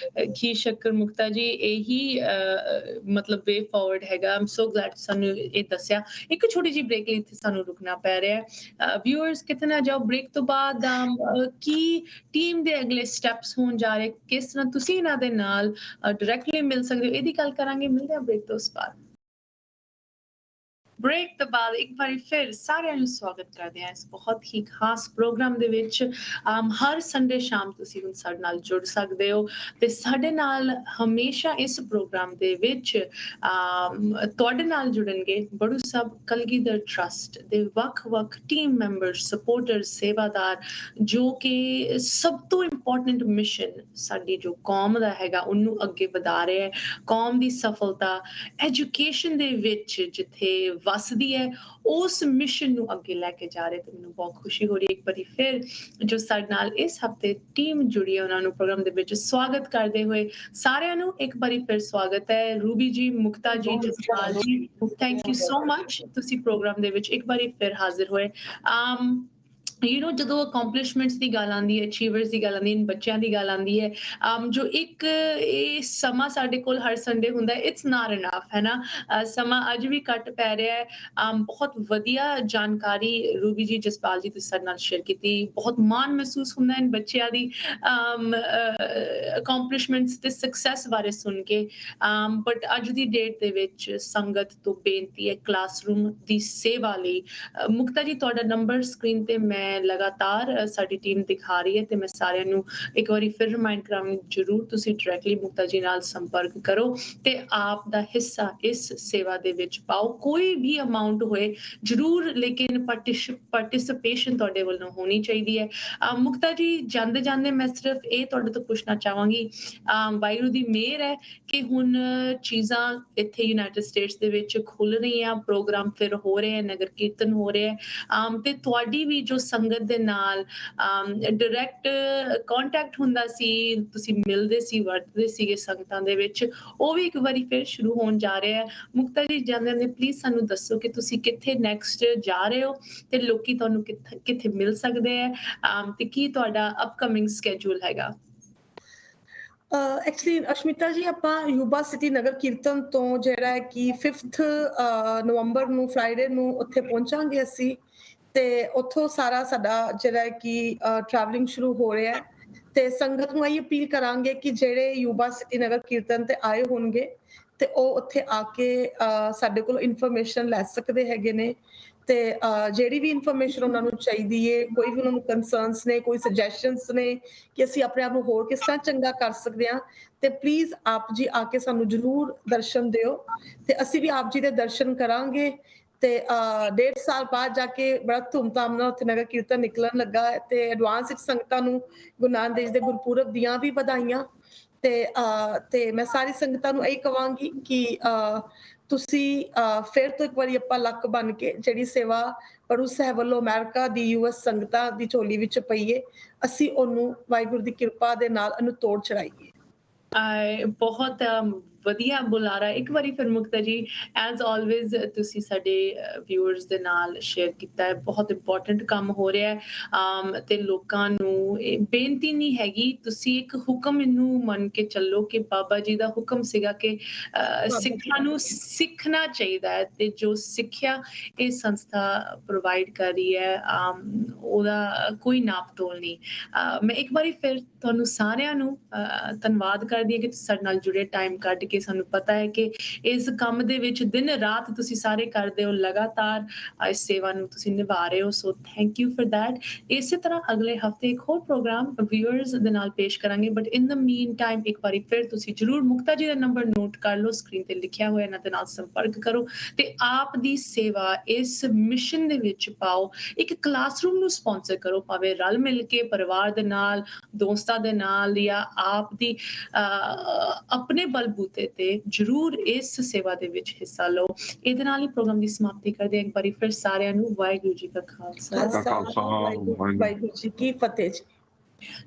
ਘੀ ਸ਼ੱਕਰ ਮੁਕਤਾ ਜੀ ਇਹੀ ਮਤਲਬ ਵੇ ਫਾਰਵਰਡ ਹੈਗਾ ਆਮ ਸੋ ਗਲੈਡ ਸਾਨੂੰ ਇਹ ਦੱਸਿਆ ਇੱਕ ਛੋਟੀ ਜਿਹੀ ਬ੍ਰੇਕ ਲਈ ਇੱਥੇ ਸਾਨੂੰ ਰੁਕਣਾ ਪੈ ਰਿਹਾ ਹੈ ਵਿਊਅਰਸ ਕਿਤਨਾ ਜਾਓ ਬ੍ਰੇਕ ਤੋਂ ਬਾਅਦ ਕੀ ਟੀਮ ਦੇ ਅਗਲੇ ਸਟੈਪਸ ਹੋਣ ਜਾ ਰਹੇ ਕਿਸ ਤਰ੍ਹਾਂ ਤੁਸੀਂ ਇਹਨਾਂ ਦੇ ਨਾਲ ਡਾਇਰੈਕਟਲੀ ਮਿਲ ਸਕਦੇ ਹੋ ਇਹਦੀ ਗੱਲ ਕਰਾਂਗੇ ਮਿਲਦੇ ਹਾਂ ਬ੍ਰੇਕ ਤੋਂ ਉਸ ਬਾਅਦ ਬ੍ਰੇਕ ਤੋਂ ਬਾਅਦ ਇੱਕ ਵਾਰੀ ਫਿਰ ਸਾਰਿਆਂ ਨੂੰ ਸਵਾਗਤ ਕਰਦੇ ਹਾਂ ਇਸ ਬਹੁਤ ਹੀ ਖਾਸ ਪ੍ਰੋਗਰਾਮ ਦੇ ਵਿੱਚ ਹਰ ਸੰਡੇ ਸ਼ਾਮ ਤੁਸੀਂ ਹੁਣ ਸਾਡੇ ਨਾਲ ਜੁੜ ਸਕਦੇ ਹੋ ਤੇ ਸਾਡੇ ਨਾਲ ਹਮੇਸ਼ਾ ਇਸ ਪ੍ਰੋਗਰਾਮ ਦੇ ਵਿੱਚ ਤੁਹਾਡੇ ਨਾਲ ਜੁੜਨਗੇ ਬੜੂ ਸਾਹਿਬ ਕਲਗੀਧਰ ਟਰਸਟ ਦੇ ਵੱਖ-ਵੱਖ ਟੀਮ ਮੈਂਬਰਸ ਸਪੋਰਟਰਸ ਸੇਵਾਦਾਰ ਜੋ ਕਿ ਸਭ ਤੋਂ ਇੰਪੋਰਟੈਂਟ ਮਿਸ਼ਨ ਸਾਡੀ ਜੋ ਕੌਮ ਦਾ ਹੈਗਾ ਉਹਨੂੰ ਅੱਗੇ ਵਧਾ ਰਿਹਾ ਹੈ ਕੌਮ ਦੀ ਸਫਲਤਾ ਐਜੂਕੇਸ਼ਨ ਦੇ ਵਿੱਚ ਜਿੱਥੇ ਵਸਦੀ ਹੈ ਉਸ ਮਿਸ਼ਨ ਨੂੰ ਅੱਗੇ ਲੈ ਕੇ ਜਾ ਰਹੇ ਤੇ ਮੈਨੂੰ ਬਹੁਤ ਖੁਸ਼ੀ ਹੋ ਰਹੀ ਹੈ ਇੱਕ ਵਾਰੀ ਫਿਰ ਜੋ ਸਾਡੇ ਨਾਲ ਇਸ ਹਫਤੇ ਟੀਮ ਜੁੜੀ ਹੈ ਉਹਨਾਂ ਨੂੰ ਪ੍ਰੋਗਰਾਮ ਦੇ ਵਿੱਚ ਸਵਾਗਤ ਕਰਦੇ ਹੋਏ ਸਾਰਿਆਂ ਨੂੰ ਇੱਕ ਵਾਰੀ ਫਿਰ ਸਵਾਗਤ ਹੈ ਰੂਬੀ ਜੀ ਮੁਕਤਾ ਜੀ ਜਸਪਾਲ ਜੀ ਥੈਂਕ ਯੂ ਸੋ ਮਚ ਤੁਸੀਂ ਪ੍ਰੋਗਰਾਮ ਦੇ ਵਿੱਚ ਇੱਕ ਵਾਰੀ ਫਿਰ ਹਾਜ਼ਰ ਹੋਏ ਜਦੋਂ ਅਕੰਪਲਿਸ਼ਮੈਂਟਸ ਦੀ ਗੱਲ ਆਉਂਦੀ ਹੈ, ਅਚੀਵਰਸ ਦੀ ਗੱਲ ਆਉਂਦੀ ਹੈ, ਬੱਚਿਆਂ ਦੀ ਗੱਲ ਆਉਂਦੀ ਹੈ, ਜੋ ਇੱਕ ਇਹ ਸਮਾਂ ਸਾਡੇ ਕੋਲ ਹਰ ਸੰਡੇ ਹੁੰਦਾ ਹੈ, ਇਟਸ ਨਾਟ ਇਨਫ, ਹੈ ਨਾ। ਸਮਾਂ ਅੱਜ ਵੀ ਘੱਟ ਪੈ ਰਿਹਾ ਹੈ। ਬਹੁਤ ਵਧੀਆ ਜਾਣਕਾਰੀ ਰੂਬੀ ਜੀ, ਜਸਪਾਲ ਜੀ ਤੁਸੀਂ ਸਾਡੇ ਨਾਲ ਸ਼ੇਅਰ ਕੀਤੀ। ਬਹੁਤ ਮਾਣ ਮਹਿਸੂਸ ਹੁੰਦਾ ਹੈ ਬੱਚਿਆਂ ਦੀ ਅਕੰਪਲਿਸ਼ਮੈਂਟਸ ਤੇ ਸਕਸੈਸ ਬਾਰੇ ਸੁਣ ਕੇ। ਬਟ ਅੱਜ ਦੀ ਡੇਟ ਦੇ ਵਿੱਚ ਸੰਗਤ ਤੋਂ ਬੇਨਤੀ ਹੈ ਕਲਾਸਰੂਮ ਦੀ ਸੇਵਾ ਲਈ। ਮੁਕਤਾ ਜੀ, ਤੁਹਾਡਾ ਨੰਬਰ ਸਕਰੀਨ ਤੇ ਮੈਂ ਲਗਾਤਾਰ ਸਾਡੀ ਟੀਮ ਦਿਖਾ ਰਹੀ ਹੈ ਤੇ ਮੈਂ ਸਾਰਿਆਂ ਨੂੰ ਇੱਕ ਵਾਰੀ ਫਿਰ ਰਿਮਾਈਂਡ ਕਰਾਂਗੀ, ਜਰੂਰ ਤੁਸੀਂ ਡਾਇਰੈਕਟਲੀ ਮੁਕਤਾ ਜੀ ਨਾਲ ਸੰਪਰਕ ਕਰੋ ਤੇ ਆਪ ਦਾ ਹਿੱਸਾ ਇਸ ਸੇਵਾ ਦੇ ਵਿੱਚ ਪਾਓ। ਕੋਈ ਵੀ ਅਮਾਉਂਟ ਹੋਏ ਜਰੂਰ, ਲੇਕਿਨ ਪਾਰਟਿਸਿਪੇਸ਼ਨ ਤੁਹਾਡੇ ਵੱਲੋਂ ਹੋਣੀ ਚਾਹੀਦੀ ਹੈ। ਮੁਕਤਾ ਜੀ, ਜਾਂਦੇ ਜਾਂਦੇ ਮੈਂ ਸਿਰਫ ਇਹ ਤੁਹਾਡੇ ਤੋਂ ਪੁੱਛਣਾ ਚਾਹਾਂਗੀ, ਵਾਹਿਗੁਰੂ ਦੀ ਮਿਹਰ ਹੈ ਕਿ ਹੁਣ ਚੀਜ਼ਾਂ ਇੱਥੇ ਯੂਨਾਈਟਿਡ ਸਟੇਟਸ ਦੇ ਵਿੱਚ ਖੁੱਲ ਰਹੀਆਂ, ਪ੍ਰੋਗਰਾਮ ਫਿਰ ਹੋ ਰਹੇ ਹੈ, ਨਗਰ ਕੀਰਤਨ ਹੋ ਰਿਹਾ ਹੈ, ਤੇ ਤੁਹਾਡੀ ਵੀ ਜੋ ਸੰਗਤ ਦੇ ਨਾਲ ਡਾਇਰੈਕਟ ਕੰਟੈਕਟ ਹੁੰਦਾ ਸੀ, ਤੁਸੀਂ ਮਿਲਦੇ ਸੀ, ਵਰਤਦੇ ਸੀਗੇ ਸੰਗਤਾਂ ਦੇ ਵਿੱਚ, ਉਹ ਵੀ ਇੱਕ ਵਾਰੀ ਫਿਰ ਸ਼ੁਰੂ ਹੋਣ ਜਾ ਰਿਹਾ ਹੈ। ਮੁਕਤਾ ਜੀ, ਜਾਂਦੇ ਜਾਂਦੇ ਪਲੀਜ਼ ਸਾਨੂੰ ਦੱਸੋ ਕਿ ਤੁਸੀਂ ਕਿੱਥੇ ਨੈਕਸਟ ਜਾ ਰਹੇ ਹੋ ਤੇ ਲੋਕੀ ਤੁਹਾਨੂੰ ਕਿੱਥੇ ਮਿਲ ਸਕਦੇ ਹੈ, ਤੇ ਕੀ ਤੁਹਾਡਾ ਅਪਕਮਿੰਗ ਸਕੇਡਿਊਲ ਹੈਗਾ। ਐਕਚੁਅਲੀ ਅਸ਼ਮਿਤਾ ਜੀ, ਆਪਾਂ ਯੂਬਾ ਸਿਟੀ ਨਗਰ ਕੀਰਤਨ ਤੋਂ ਜਿਹੜਾ ਹੈ ਕਿ 5th ਨਵੰਬਰ ਨੂੰ ਫਰਾਈਡੇ ਨੂੰ ਉੱਥੇ ਪਹੁੰਚਾਂਗੇ ਅਸੀਂ, ਤੇ ਉੱਥੋਂ ਸਾਰਾ ਸਾਡਾ ਜਿਹੜਾ ਹੈ ਕਿ ਟਰੈਵਲਿੰਗ ਸ਼ੁਰੂ ਹੋ ਰਿਹਾ ਹੈ। ਤੇ ਸੰਗਤ ਨੂੰ ਇਹ ਅਪੀਲ ਕਰਾਂਗੇ ਕਿ ਜਿਹੜੇ ਯੂਬਾ ਸਿਟੀ ਨਗਰ ਕੀਰਤਨ ਤੇ ਆਏ ਹੋਣਗੇ ਤੇ ਉਹ ਉੱਥੇ ਆ ਕੇ ਸਾਡੇ ਕੋਲ ਇਨਫੋਰਮੇਸ਼ਨ ਲੈ ਸਕਦੇ ਹੈਗੇ ਨੇ। ਤੇ ਜਿਹੜੀ ਵੀ ਇਨਫੋਰਮੇਸ਼ਨ ਉਹਨਾਂ ਨੂੰ ਚਾਹੀਦੀ ਹੈ, ਕੋਈ ਵੀ ਉਹਨਾਂ ਨੂੰ ਕੰਸਰਨਸ ਨੇ, ਕੋਈ ਸੁਜੈਸ਼ਨਸ ਨੇ ਕਿ ਅਸੀਂ ਆਪਣੇ ਆਪ ਨੂੰ ਹੋਰ ਕਿਸ ਤਰ੍ਹਾਂ ਚੰਗਾ ਕਰ ਸਕਦੇ ਹਾਂ, ਤੇ ਪਲੀਜ਼ ਆਪ ਜੀ ਆ ਕੇ ਸਾਨੂੰ ਜ਼ਰੂਰ ਦਰਸ਼ਨ ਦਿਓ ਤੇ ਅਸੀਂ ਵੀ ਆਪ ਜੀ ਦੇ ਦਰਸ਼ਨ ਕਰਾਂਗੇ। ਤੇ 1.5 ਸਾਲ ਬਾਅਦ ਜਾ ਕੇ ਬੜਾ ਧੂਮਧਾਮ ਨਾਲ ਉੱਥੇ ਨਗਰ ਕੀਰਤਨ ਨਿਕਲਣ ਲੱਗਾ ਹੈ ਤੇ ਐਡਵਾਂਸ ਵਿੱਚ ਸੰਗਤਾਂ ਨੂੰ ਗੁਰੂ ਨਾਨਕ ਦੇਵ ਦੇ ਗੁਰਪੁਰਬ ਦੀਆਂ ਵੀ ਵਧਾਈਆਂ। ਤੇ ਮੈਂ ਸਾਰੀ ਸੰਗਤਾਂ ਨੂੰ ਇਹ ਕਹਾਂਗੀ ਕਿ ਤੁਸੀਂ ਫਿਰ ਤੋਂ ਇੱਕ ਵਾਰੀ ਆਪਾਂ ਲੱਕ ਬਣ ਕੇ ਜਿਹੜੀ ਸੇਵਾ ਗੁਰੂ ਸਾਹਿਬ ਵੱਲੋਂ ਅਮਰੀਕਾ ਦੀ US ਸੰਗਤਾਂ ਦੀ ਝੋਲੀ ਵਿੱਚ ਪਈਏ, ਅਸੀਂ ਉਹਨੂੰ ਵਾਹਿਗੁਰੂ ਦੀ ਕਿਰਪਾ ਦੇ ਨਾਲ ਉਹਨੂੰ ਤੋੜ ਚੜਾਈਏ। ਬਹੁਤ ਵਧੀਆ ਬੁਲਾਰਾ ਇੱਕ ਵਾਰੀ ਫਿਰ ਮੁਕਤਾ ਜੀ, ਐਜ਼ ਆਲਵੇਜ਼ ਤੁਸੀਂ ਸਾਡੇ ਵਿਊਅਰਸ ਦੇ ਨਾਲ ਸ਼ੇਅਰ ਕੀਤਾ ਹੈ। ਬਹੁਤ ਇੰਪੋਰਟੈਂਟ ਕੰਮ ਹੋ ਰਿਹਾ ਹੈ ਤੇ ਲੋਕਾਂ ਨੂੰ ਇਹ ਬੇਨਤੀ ਨਹੀਂ ਹੈਗੀ, ਤੁਸੀਂ ਇੱਕ ਹੁਕਮ ਇਹਨੂੰ ਮੰਨ ਕੇ ਚੱਲੋ ਕਿ ਬਾਬਾ ਜੀ ਦਾ ਹੁਕਮ ਸੀਗਾ ਕਿ ਸਿੱਖਾਂ ਨੂੰ ਸਿੱਖਣਾ ਚਾਹੀਦਾ ਹੈ ਤੇ ਜੋ ਸਿੱਖਿਆ ਇਹ ਸੰਸਥਾ ਪ੍ਰੋਵਾਈਡ ਕਰ ਰਹੀ ਹੈ ਉਹਦਾ ਕੋਈ ਨਾਪ ਤੋਲ ਨਹੀਂ। ਮੈਂ ਇੱਕ ਵਾਰੀ ਫਿਰ ਤੁਹਾਨੂੰ ਸਾਰਿਆਂ ਨੂੰ ਧੰਨਵਾਦ ਕਰਦੀ ਹਾਂ ਕਿ ਤੁਸੀਂ ਸਾਡੇ ਨਾਲ ਜੁੜੇ, ਟਾਈਮ ਕੱਢ ਕੇ। ਸਾਨੂੰ ਪਤਾ ਹੈ ਕਿ ਇਸ ਕੰਮ ਦੇ ਵਿੱਚ ਦਿਨ ਰਾਤ ਤੁਸੀਂ ਸਾਰੇ ਕਰਦੇ ਹੋ, ਲਗਾਤਾਰ ਇਸ ਸੇਵਾ ਨੂੰ ਤੁਸੀਂ ਨਿਭਾ ਰਹੇ ਹੋ, so thank you for that. ਇਸੇ ਤਰ੍ਹਾਂ ਅਗਲੇ ਹਫਤੇ ਇੱਕ ਹੋਰ ਪ੍ਰੋਗਰਾਮ ਵਿਊਅਰਸ ਦੇ ਨਾਲ ਪੇਸ਼ ਕਰਾਂਗੇ, but in the mean time ਇੱਕ ਵਾਰੀ ਫਿਰ ਤੁਸੀਂ ਜਰੂਰ ਮੁਕਤਾ ਜੀ ਦਾ ਨੰਬਰ ਨੋਟ ਕਰ ਲਓ, ਸਕਰੀਨ ਤੇ ਲਿਖਿਆ ਹੋਇਆ, ਇਹਨਾਂ ਦੇ ਨਾਲ ਸੰਪਰਕ ਕਰੋ ਤੇ ਆਪ ਦੀ ਸੇਵਾ ਇਸ ਮਿਸ਼ਨ ਦੇ ਵਿੱਚ ਪਾਓ। ਇੱਕ ਕਲਾਸਰੂਮ ਨੂੰ ਸਪਾਂਸਰ ਕਰੋ, ਭਾਵੇਂ ਰਲ ਮਿਲ ਕੇ ਪਰਿਵਾਰ ਦੇ ਨਾਲ, ਦੋਸਤਾਂ ਦੇ ਨਾਲ, ਜਾਂ ਆਪ ਦੀ ਆਪਣੇ ਬਲਬੂਤੇ ਤੇ ਜਰੂਰ ਇਸ ਸੇਵਾ ਦੇ ਵਿੱਚ ਹਿੱਸਾ ਲਓ। ਇਹਦੇ ਨਾਲ ਹੀ ਪ੍ਰੋਗਰਾਮ ਦੀ ਸਮਾਪਤੀ ਕਰਦੇ ਹਾਂ। ਇੱਕ ਵਾਰੀ ਫਿਰ ਸਾਰਿਆਂ ਨੂੰ ਵਾਹਿਗੁਰੂ ਜੀ ਕਾ ਖਾਲਸਾ, ਵਾਹਿਗੁਰੂ ਜੀ ਕੀ ਫਤਿਹ ਜੀ।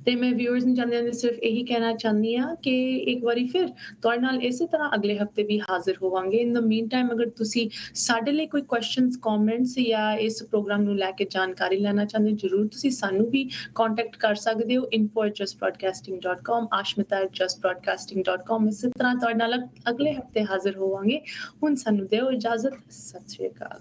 ਤੇ ਮੈਂ ਵਿਊਅਰਸ ਨੂੰ ਜਾਂਦੇ ਸਿਰਫ ਇਹੀ ਕਹਿਣਾ ਚਾਹੁੰਦੀ ਹਾਂ ਕਿ ਇੱਕ ਵਾਰੀ ਫਿਰ ਤੁਹਾਡੇ ਨਾਲ ਇਸੇ ਤਰ੍ਹਾਂ ਅਗਲੇ ਹਫਤੇ ਵੀ ਹਾਜ਼ਰ ਹੋਵਾਂਗੇ। ਇਨ ਦ ਮੀਨ ਟਾਈਮ ਅਗਰ ਤੁਸੀਂ ਸਾਡੇ ਲਈ ਕੋਈ ਕੁਐਸਚਨਸ, ਕਮੈਂਟਸ ਜਾਂ ਇਸ ਪ੍ਰੋਗਰਾਮ ਨੂੰ ਲੈ ਕੇ ਜਾਣਕਾਰੀ ਲੈਣਾ ਚਾਹੁੰਦੇ, ਜਰੂਰ ਤੁਸੀਂ ਸਾਨੂੰ ਵੀ ਕੰਟੈਕਟ ਕਰ ਸਕਦੇ ਹੋ, info@justbroadcasting.com, ashmita@justbroadcasting.com। ਇਸੇ ਤਰ੍ਹਾਂ ਤੁਹਾਡੇ ਨਾਲ ਅਗਲੇ ਹਫਤੇ ਹਾਜ਼ਰ ਹੋਵਾਂਗੇ। ਹੁਣ ਸਾਨੂੰ ਦਿਓ ਇਜਾਜ਼ਤ, ਸਤਿ ਸ਼੍ਰੀ ਅਕਾਲ।